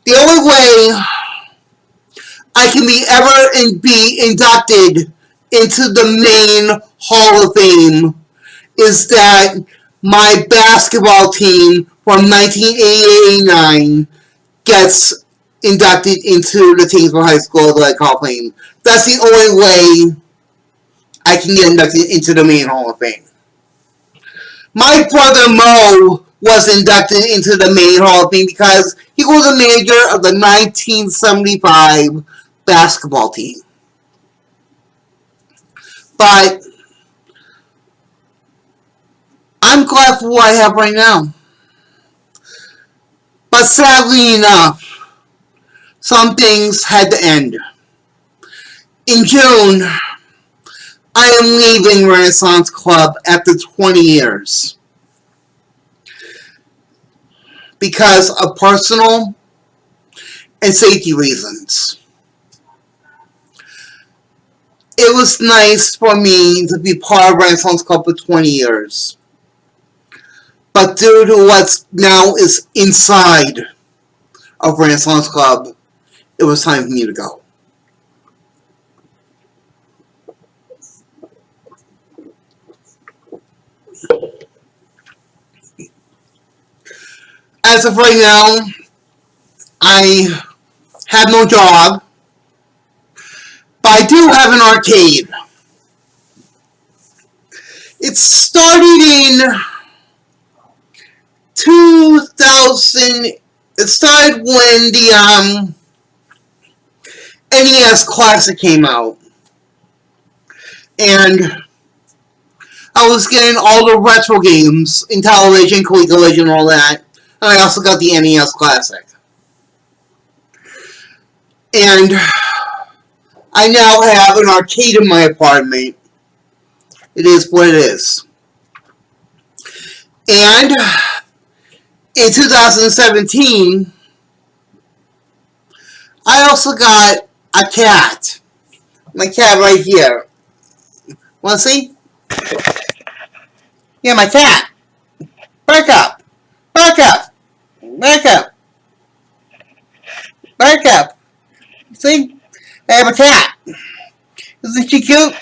The only way I can be inducted into the main Hall of Fame is that my basketball team from 1989 gets inducted into the Tazewell High School Athletic Hall of Fame. That's the only way I can get inducted into the main Hall of Fame. My brother Mo was inducted into the main Hall of Fame because he was a manager of the 1975 basketball team. But I'm glad for what I have right now. But sadly enough, some things had to end. In June, I am leaving Renaissance Club after 20 years because of personal and safety reasons. It was nice for me to be part of Renaissance Club for 20 years. But due to what now is inside of Renaissance Club, it was time for me to go. As of right now, I have no job, but I do have an arcade. It started in 2000. It started when the NES Classic came out, and I was getting all the retro games in television, collegiate, and all that. And I also got the NES Classic. And I now have an arcade in my apartment. It is what it is. And in 2017, I also got a cat. My cat right here. Want to see? Yeah, my cat. Back up. Back up. Back up. Back up. See? I have a cat. Isn't she cute?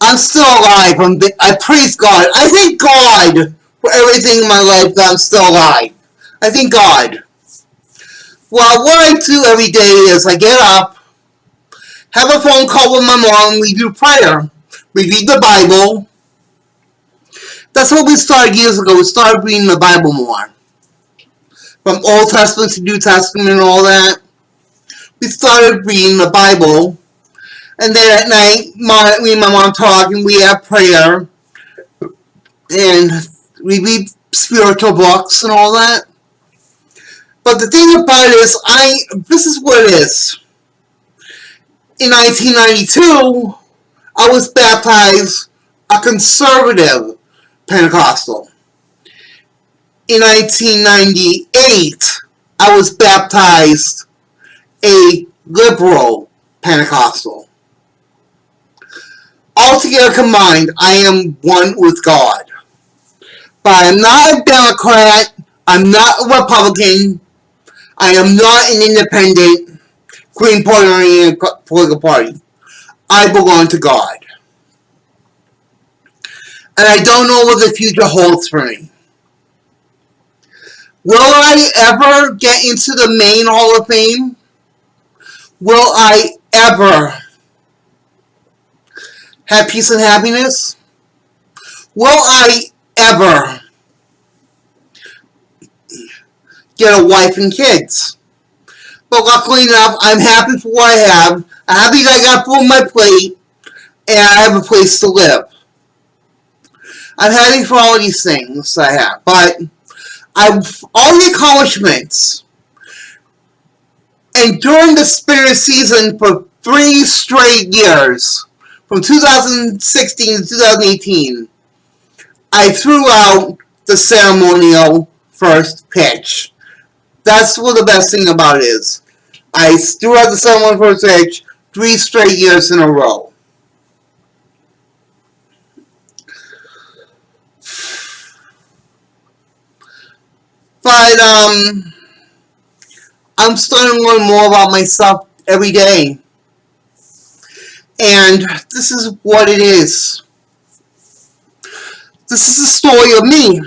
I'm still alive. I praise God. I thank God for everything in my life that I'm still alive. I thank God. Well, what I do every day is I get up, have a phone call with my mom, we do prayer, we read the Bible. That's what we started years ago. We started reading the Bible more. From Old Testament to New Testament and all that. We started reading the Bible. And then at night, me and my mom talk and we have prayer. And we read spiritual books and all that. But the thing about it is, this is what it is. In 1992, I was baptized a conservative Pentecostal. In 1998, I was baptized a liberal Pentecostal. Altogether combined, I am one with God. But I am not a Democrat, I'm not a Republican, I am not an independent, Green Party or any political party. I belong to God. And I don't know what the future holds for me. Will I ever get into the main Hall of Fame? Will I ever have peace and happiness? Will I ever get a wife and kids? But luckily enough, I'm happy for what I have. I'm happy that I got food on my plate, and I have a place to live. I'm happy for all these things I have, but all the accomplishments And during the Spirit season for 3 straight years, from 2016 to 2018, I threw out the ceremonial first pitch. That's what the best thing about it is. I threw out the ceremonial first pitch 3 straight years in a row. But I'm starting to learn more about myself every day. And this is what it is. This is the story of me.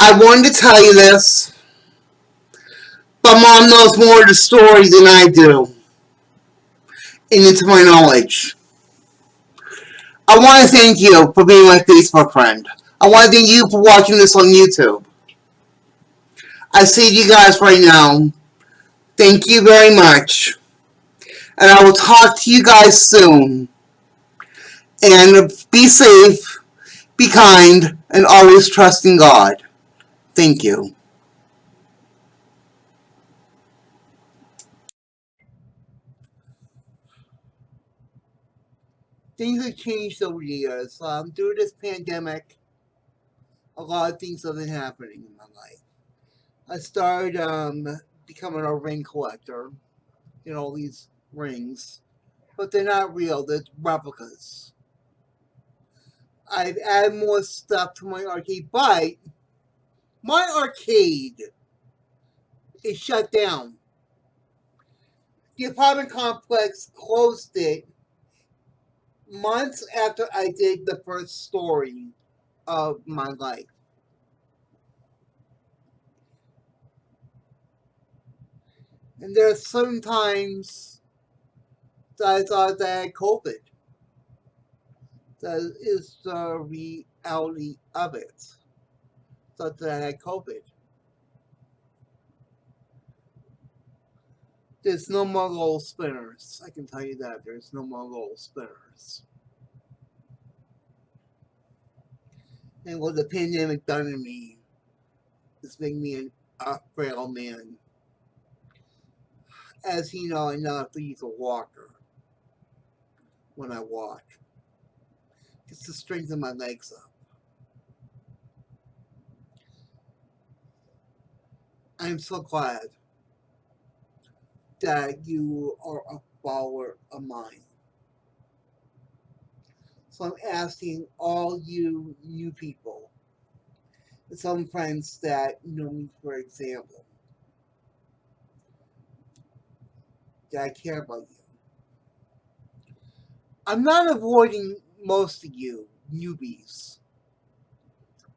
I wanted to tell you this, but Mom knows more of the story than I do, and into my knowledge. I want to thank you for being my Facebook friend. I want to thank you for watching this on YouTube. I see you guys right now. Thank you very much. And I will talk to you guys soon. And be safe, be kind, and always trust in God. Thank you. Things have changed over the years. Through this pandemic, a lot of things have been happening in my life. I started becoming a ring collector. You know, these rings. But they're not real, they're replicas. I've added more stuff to my arcade, but my arcade is shut down. The apartment complex closed it months after I did the first story of my life. And there are certain times that I thought that I had COVID. That is the reality of it. Thought that I had COVID. There's no more gold spinners. I can tell you that. There's no more gold spinners. And what the pandemic done to me is making me a frail man. As you know, I now have to use a walker when I walk. Just to strengthen my legs up. I'm so glad that you are a follower of mine. So I'm asking all you new people, some friends that know me, for example, that I care about you. I'm not avoiding most of you newbies,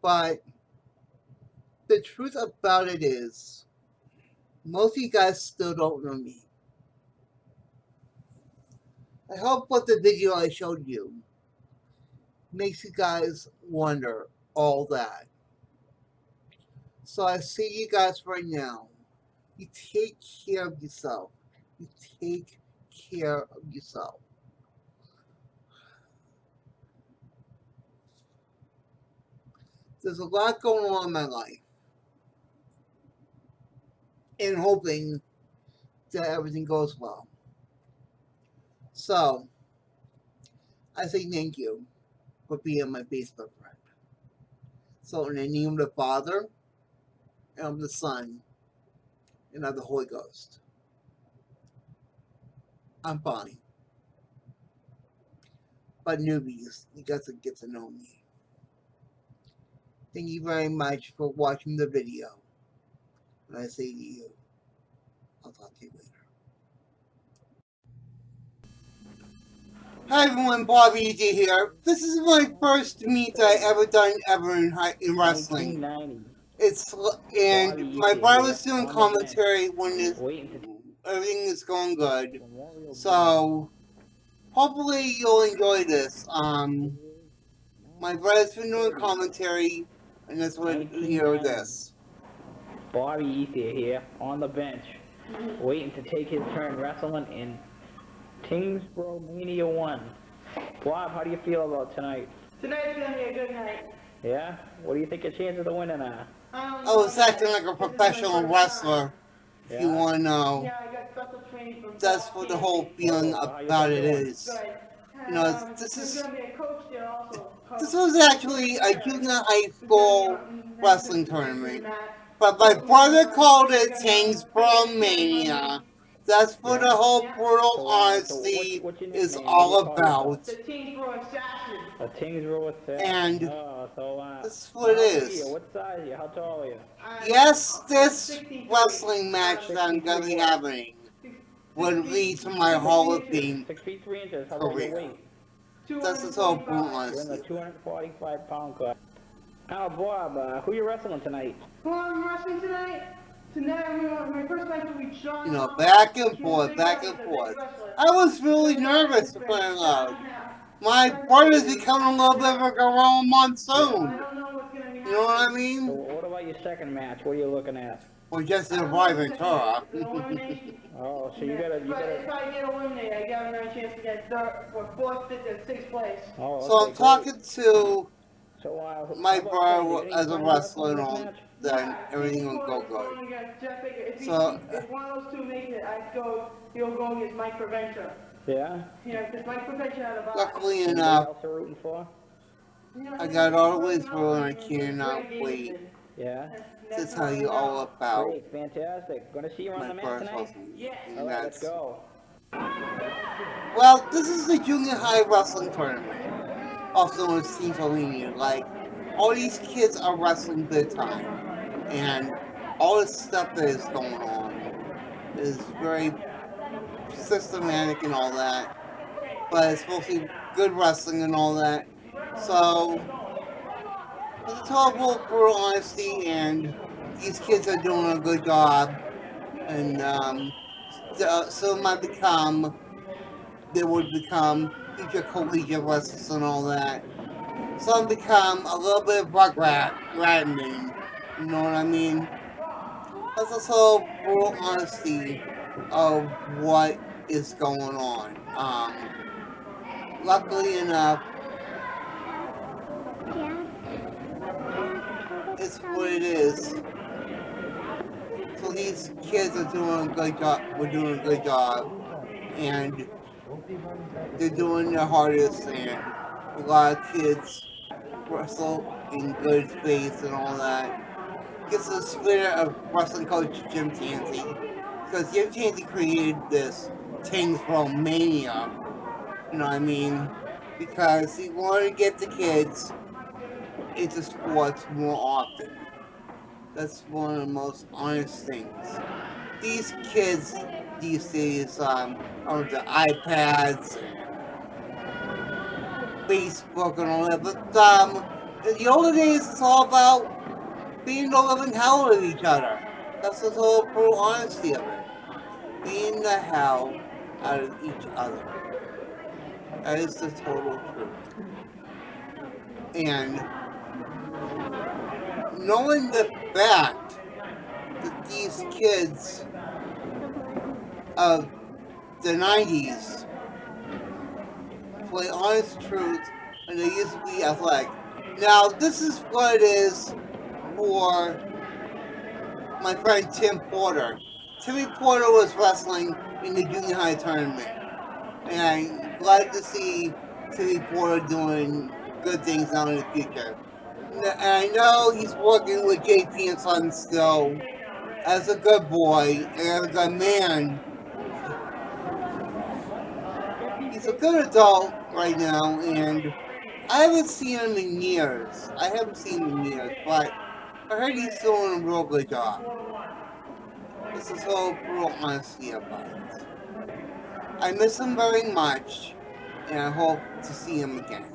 but the truth about it is, most of you guys still don't know me. I hope what the video I showed you makes you guys wonder all that. So I see you guys right now. You take care of yourself. You take care of yourself. There's a lot going on in my life. And hoping that everything goes well. So, I say thank you for being my Facebook friend. So in the name of the Father, and of the Son, and of the Holy Ghost, I'm fine. But newbies, you got to get to know me. Thank you very much for watching the video. And I say to you, I'll talk to you later. Hi everyone, Bobby Ethier here. This is my first meet I ever done in wrestling. 1990. And my brother was doing commentary when everything is going good. So hopefully you'll enjoy this. My brother's been doing commentary, and that's what you hear this. Bobby Ethier here on the bench, waiting to take his turn wrestling in Kingsborough Mania 1. Bob, how do you feel about tonight? Tonight's gonna be a good night. Yeah? What do you think your chances of winning are? I was acting like a professional wrestler. If you want to know, Yeah, I got special training from that's what the whole feeling about it is. You know, There's gonna be a coach there also. this was actually a junior high school wrestling tournament, but my brother called it Tanksboro Mania. That's what the whole brutal honesty what's your is nickname? all What do you call about. The Tingsboro Assassin. A Tingsboro Assassin. And so that's what it how old are is. you? What size are you? How tall are you? Yes, this wrestling match that I'm going to be having would lead to my Hall of Fame 6 feet 3 inches. How about your career. weight? That's the whole brutal You're in honesty. the 245-pound class. Now, Bob, who you wrestling tonight? Who I'm wrestling tonight? Tonight, my first match will be John. You know, back and forth, back and forth. I was really nervous to play out. My brother's becoming a little bit of a gorilla monsoon. I don't know what's gonna be You know what I So mean? what about your second match? What are you looking at? Or just a Reverend. Oh, so you gotta. If I get eliminated, I got another chance to get third or fourth, fifth, or sixth place. Oh, okay, So I'm talking to So, my how about brother Tony? as a Any wrestler and in this all, match? then everything will go good. So, If one of those two makes it, he'll go against Mike Prevention. Yeah. Yeah, because Mike Prevention had a box. luckily Anybody enough, else you're rooting for? I got all the way through and I cannot wait Yeah. to tell you all about Great, fantastic. Gonna see you on my the mat first tonight? wrestling. Yeah. All right, let's go. Well, this is the junior high wrestling tournament, also known as Team Slovenia. Like, all these kids are wrestling big time, and all this stuff that is going on is very systematic and all that, but it's mostly good wrestling and all that. So, it's a total brutal honesty, and these kids are doing a good job, and so they would become future collegiate wrestlers and all that. Some become a little bit of Radman, you know what I mean? That's also brutal honesty of what is going on. Luckily enough, it's what it is. So these kids are doing a good job. We're doing a good job, and they're doing their hardest. And a lot of kids wrestle in good faith and all that. Gets the spirit of wrestling coach Jim Tansey, because Jim Tansey created this Tingsboro Mania. You know what I mean? Because he wanted to get the kids into sports more often. That's one of the most honest things. These kids these days on the iPads, Facebook, and all that. But in the older days, it's all about being the living hell of each other. That's the whole brutal honesty of it. Being the hell out of each other. That is the total truth. And knowing the fact that these kids of the 90s play honest truth and they used to be athletic. Now, this is what it is for my friend Tim Porter. Timmy Porter was wrestling in the junior high tournament. And I'm glad to see Timmy Porter doing good things now in the future. And I know he's working with JP and Son still as a good boy and as a good man. He's a good adult right now, and I haven't seen him in years. But I heard he's doing a real good job. This is all real honesty about it. I miss him very much, and I hope to see him again.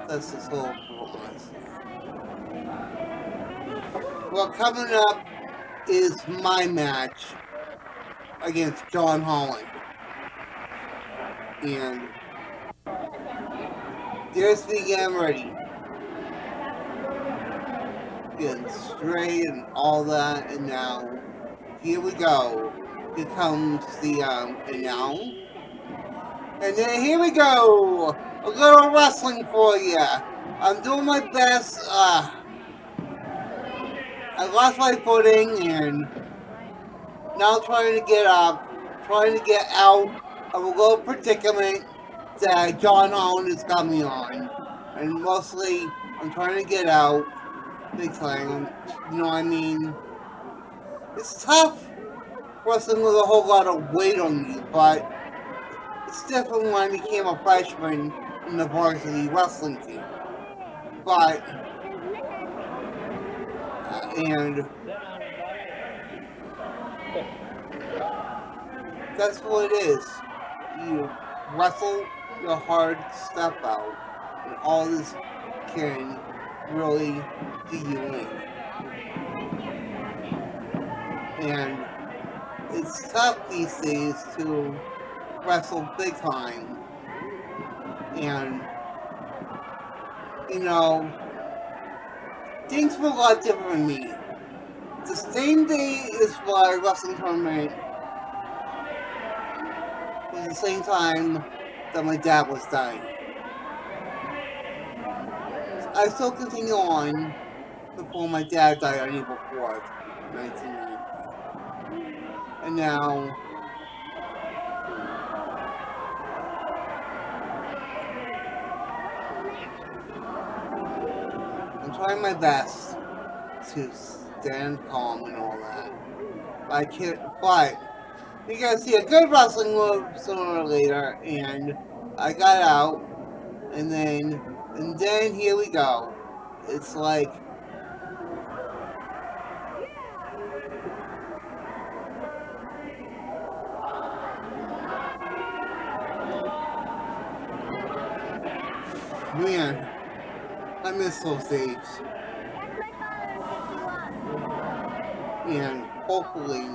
That's his whole real honesty. Well, coming up is my match against John Holland. And there's me getting ready. Getting straight and all that, and now here we go. Here comes the and now. And then here we go. A little wrestling for you. I'm doing my best. I lost my footing and now trying to get up, trying to get out of a little predicament that John Holland has got me on. And mostly, I'm trying to get out big time. You know what I mean? It's tough wrestling with a whole lot of weight on me, but it's different when I became a freshman in the varsity wrestling team. But, and that's what it is. You wrestle your hard stuff out, and all this can really do you in. And it's tough these days to wrestle big time. And, you know, things were a lot different for me. The same day as my wrestling tournament was the same time that my dad was dying. I still continue on before my dad died on April 4th, 1990. And now, I'm trying my best to stand calm and all that. I can't, but you gotta see a good wrestling move sooner or later, and I got out, and then here we go. It's like, man, I miss those days. And hopefully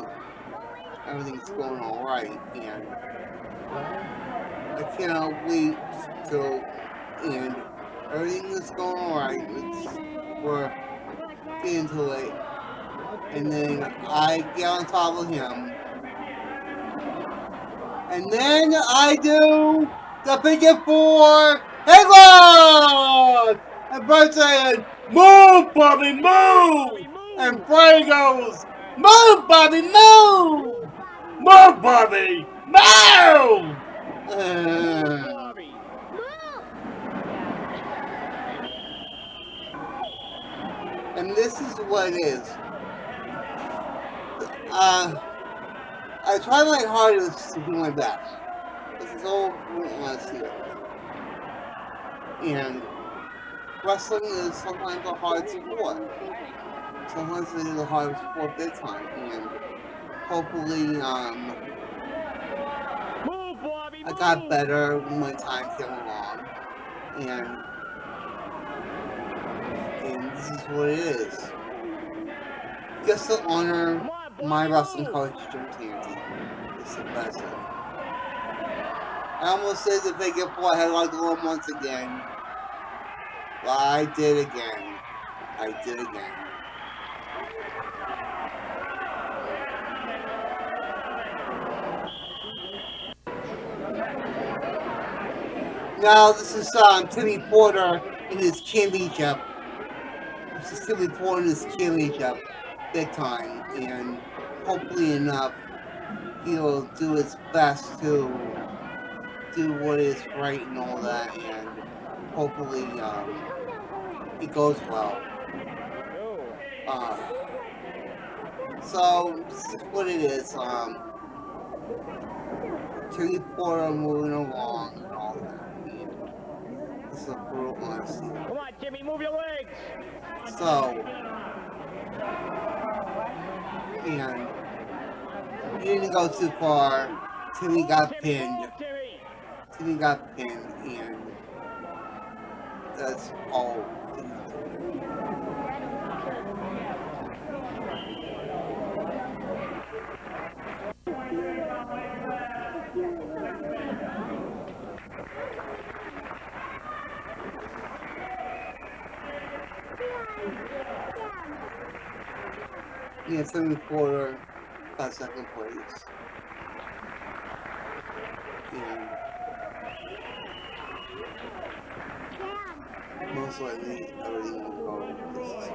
everything's going alright, and I cannot wait till, and everything is going alright. We're getting to it, and then I get on top of him, and then I do the Picket 4 headlock! And Bart saying, "Move, Bobby, move!" And Bray goes, "Move, Bobby, move! Move, Bobby, move!" And this is what it is. I try my hardest to do my best. This is all I want to see it. And wrestling is sometimes a hard sport. Sometimes it is a hard sport big time. And hopefully, I got better when my time came along. And this is what it is. Just to honor my wrestling coach, Jim Tanty. It's the best thing. I almost said the Picket 4 headlock to him once again. But I did again. I did again. Now this is Timmy Porter in his championship. This is Timmy Porter in his championship, big time, and hopefully enough, he'll do his best to do what is right and all that, and hopefully it goes well. So this is what it is. Timmy Porter moving along and all that. This is a brutal honesty. Come on, Jimmy, move your legs! So, and he didn't go too far. Timmy got pinned. Timmy got pinned, and that's all. Yeah, Timmy Porter got second place. And most likely everything will go this way.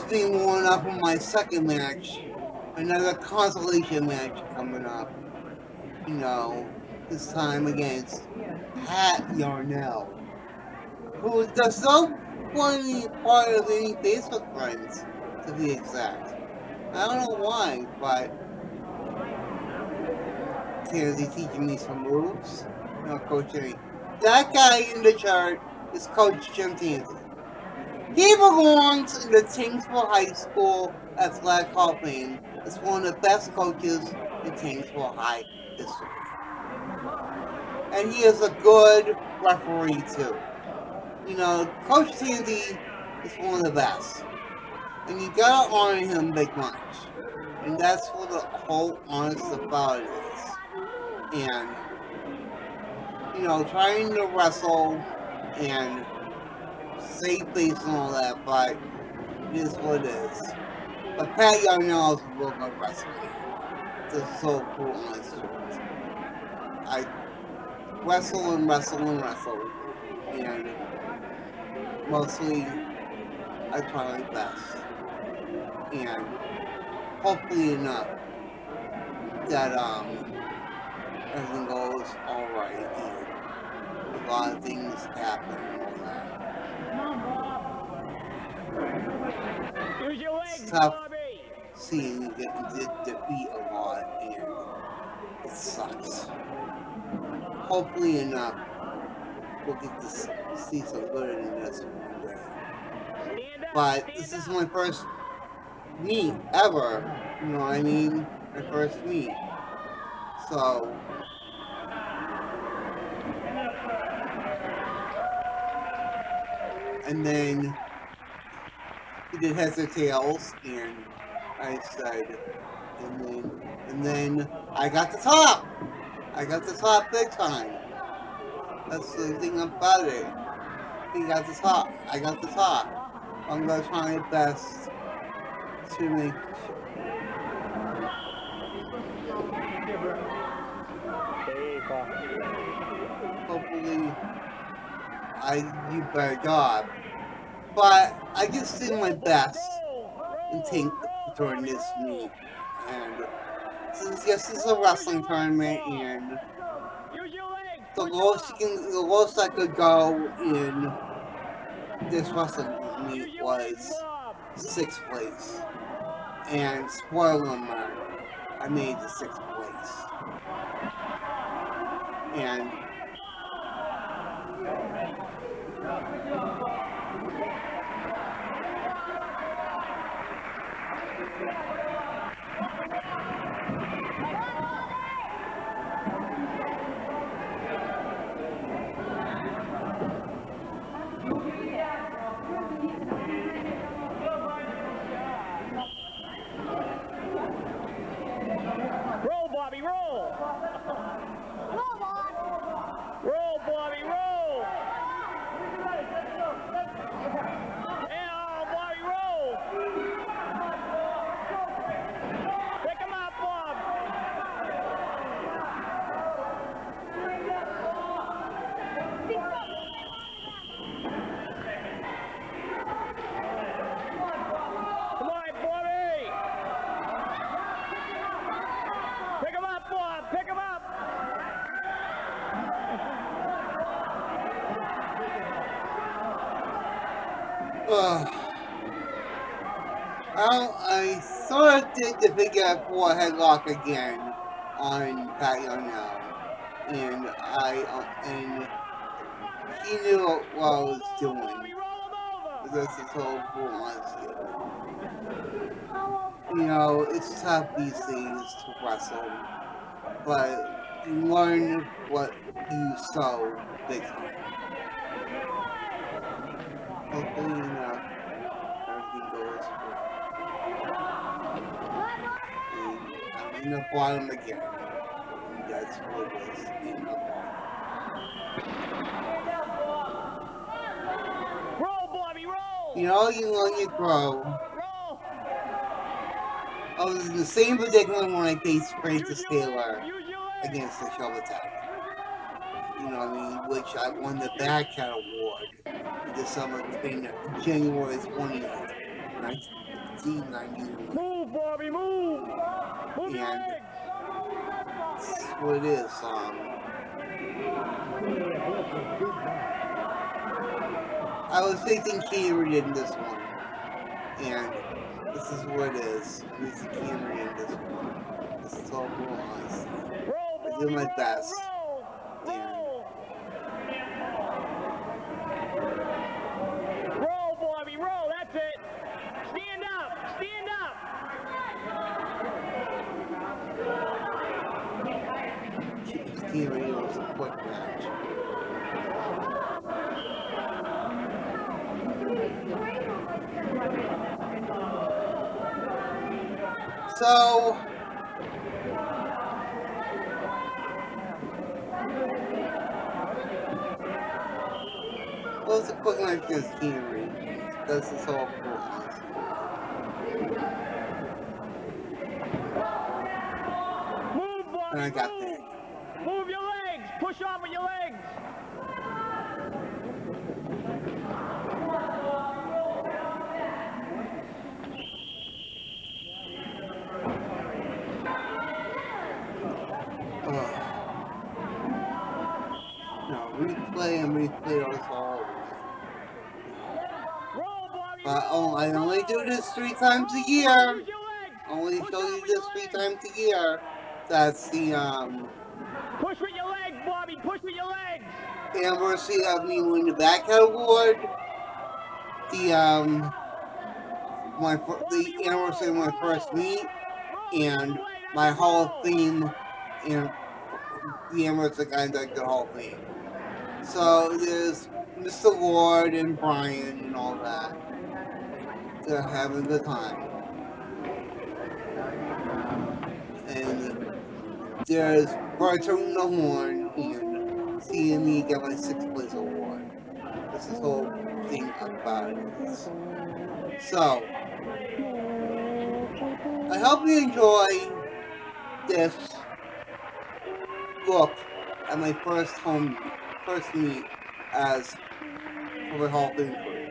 being warmed up for my second match. Another consolation match coming up. You know, this time against Pat Yarnell, who does not want to be part of any Facebook friends, to be exact. I don't know why, but Tansy teaching me some moves. No, Coach Jimmy. That guy in the chart is Coach Jim Tansy. He belongs in the Tingsville High School Athletic Hall of Fame as one of the best coaches in Tingsville High history. And he is a good referee too. You know, Coach Tansy is one of the best. And you gotta honor him big much. And that's what the whole honest about it is. And, you know, trying to wrestle and save face and all that, but it is what it is. But Pat Yarnell is a real good wrestler. It's so cool on this truth. I wrestle and wrestle and wrestle. And mostly I try my best. And hopefully enough that everything goes alright and a lot of things happen and all that. Use your legs, It's tough Bobby. seeing you get defeat a lot and it sucks. Hopefully enough we'll get to see some good in this one day. Stand up, But stand this is up. my first meet ever, you know what I mean? My first meet. So and then he did heads or tails and I said and then I got the top. I got the top big time. That's the thing about it. He got the top. I got the top. I'm gonna try my best to make hopefully I do a better job. But I just did my best in tank during this meet. And this is a wrestling tournament and Use your legs. the lowest I could go in this wrestling meet was 6th place. And spoiler alert, I made the 6th place. And Roll, Bobby, roll. Roll, Bobby, roll. Yeah, Bobby, roll. Pick him up, Bob. Come on, Bobby. Pick him up, Bob. Pick him up. I sort of did the big F4 headlock again on Pat Yarnell. And and he knew what I was doing. Bobby, roll him over. That's his whole cool honesty. You know, it's tough these days to wrestle, but you learn what you sow big time. Hopefully enough, everything goes well. And I'm in the bottom again. And that's what it is, in the bottom. Roll, Bobby, roll. You know, you learn, you grow. Roll. I was in the same predicament when I faced Francis Taylor Use your legs. against the Shove Attack. You know what I mean? Which I won the Bad Cat Award in the summer between January 20th, D91. Move, Bobby, move! Move your And legs! that's what it is. I was facing Camry in this one, and this is what it is. Facing Camry in this one. This is all real honesty. Roll, I do my Bobby, best, roll, and roll, Bobby, roll, that's it! Stand up, stand up! Camry was a quick match. So, well, it's a quick match against Camry. That's just all cool. Move, Bobby, And I got move! that. Move your legs! Push off with your legs! No, replay and replay us all. Roll, Bobby, But roll, I only roll. do this 3 times a year. Use your legs! Only Push show off you with this your 3 legs. times a year. That's the Push with your legs, Bobby, push with your legs! anniversary of me winning the Back Award. The the anniversary of my first meet, and my Hall of Fame, and the anniversary I inducted the Hall of Fame. So there's Mr. Ward and Brian and all that. They're having a good time. And there's Bartering the Horn and seeing me get my 6th place award. This is the whole thing about it. So, I hope you enjoy this look at my first meet as for the Hall of Fame crew.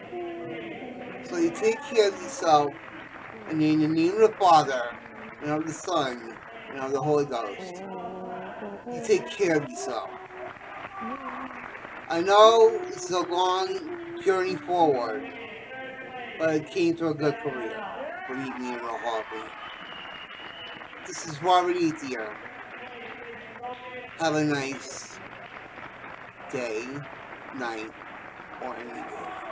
So you take care of yourself, and in the name of the Father, and of the Son, and of the Holy Ghost, you take care of yourself. I know this is a long journey forward, but it came to a good career for me being in the Hall of Fame. This is Reverend Ethier. Have a nice day, night, or any day.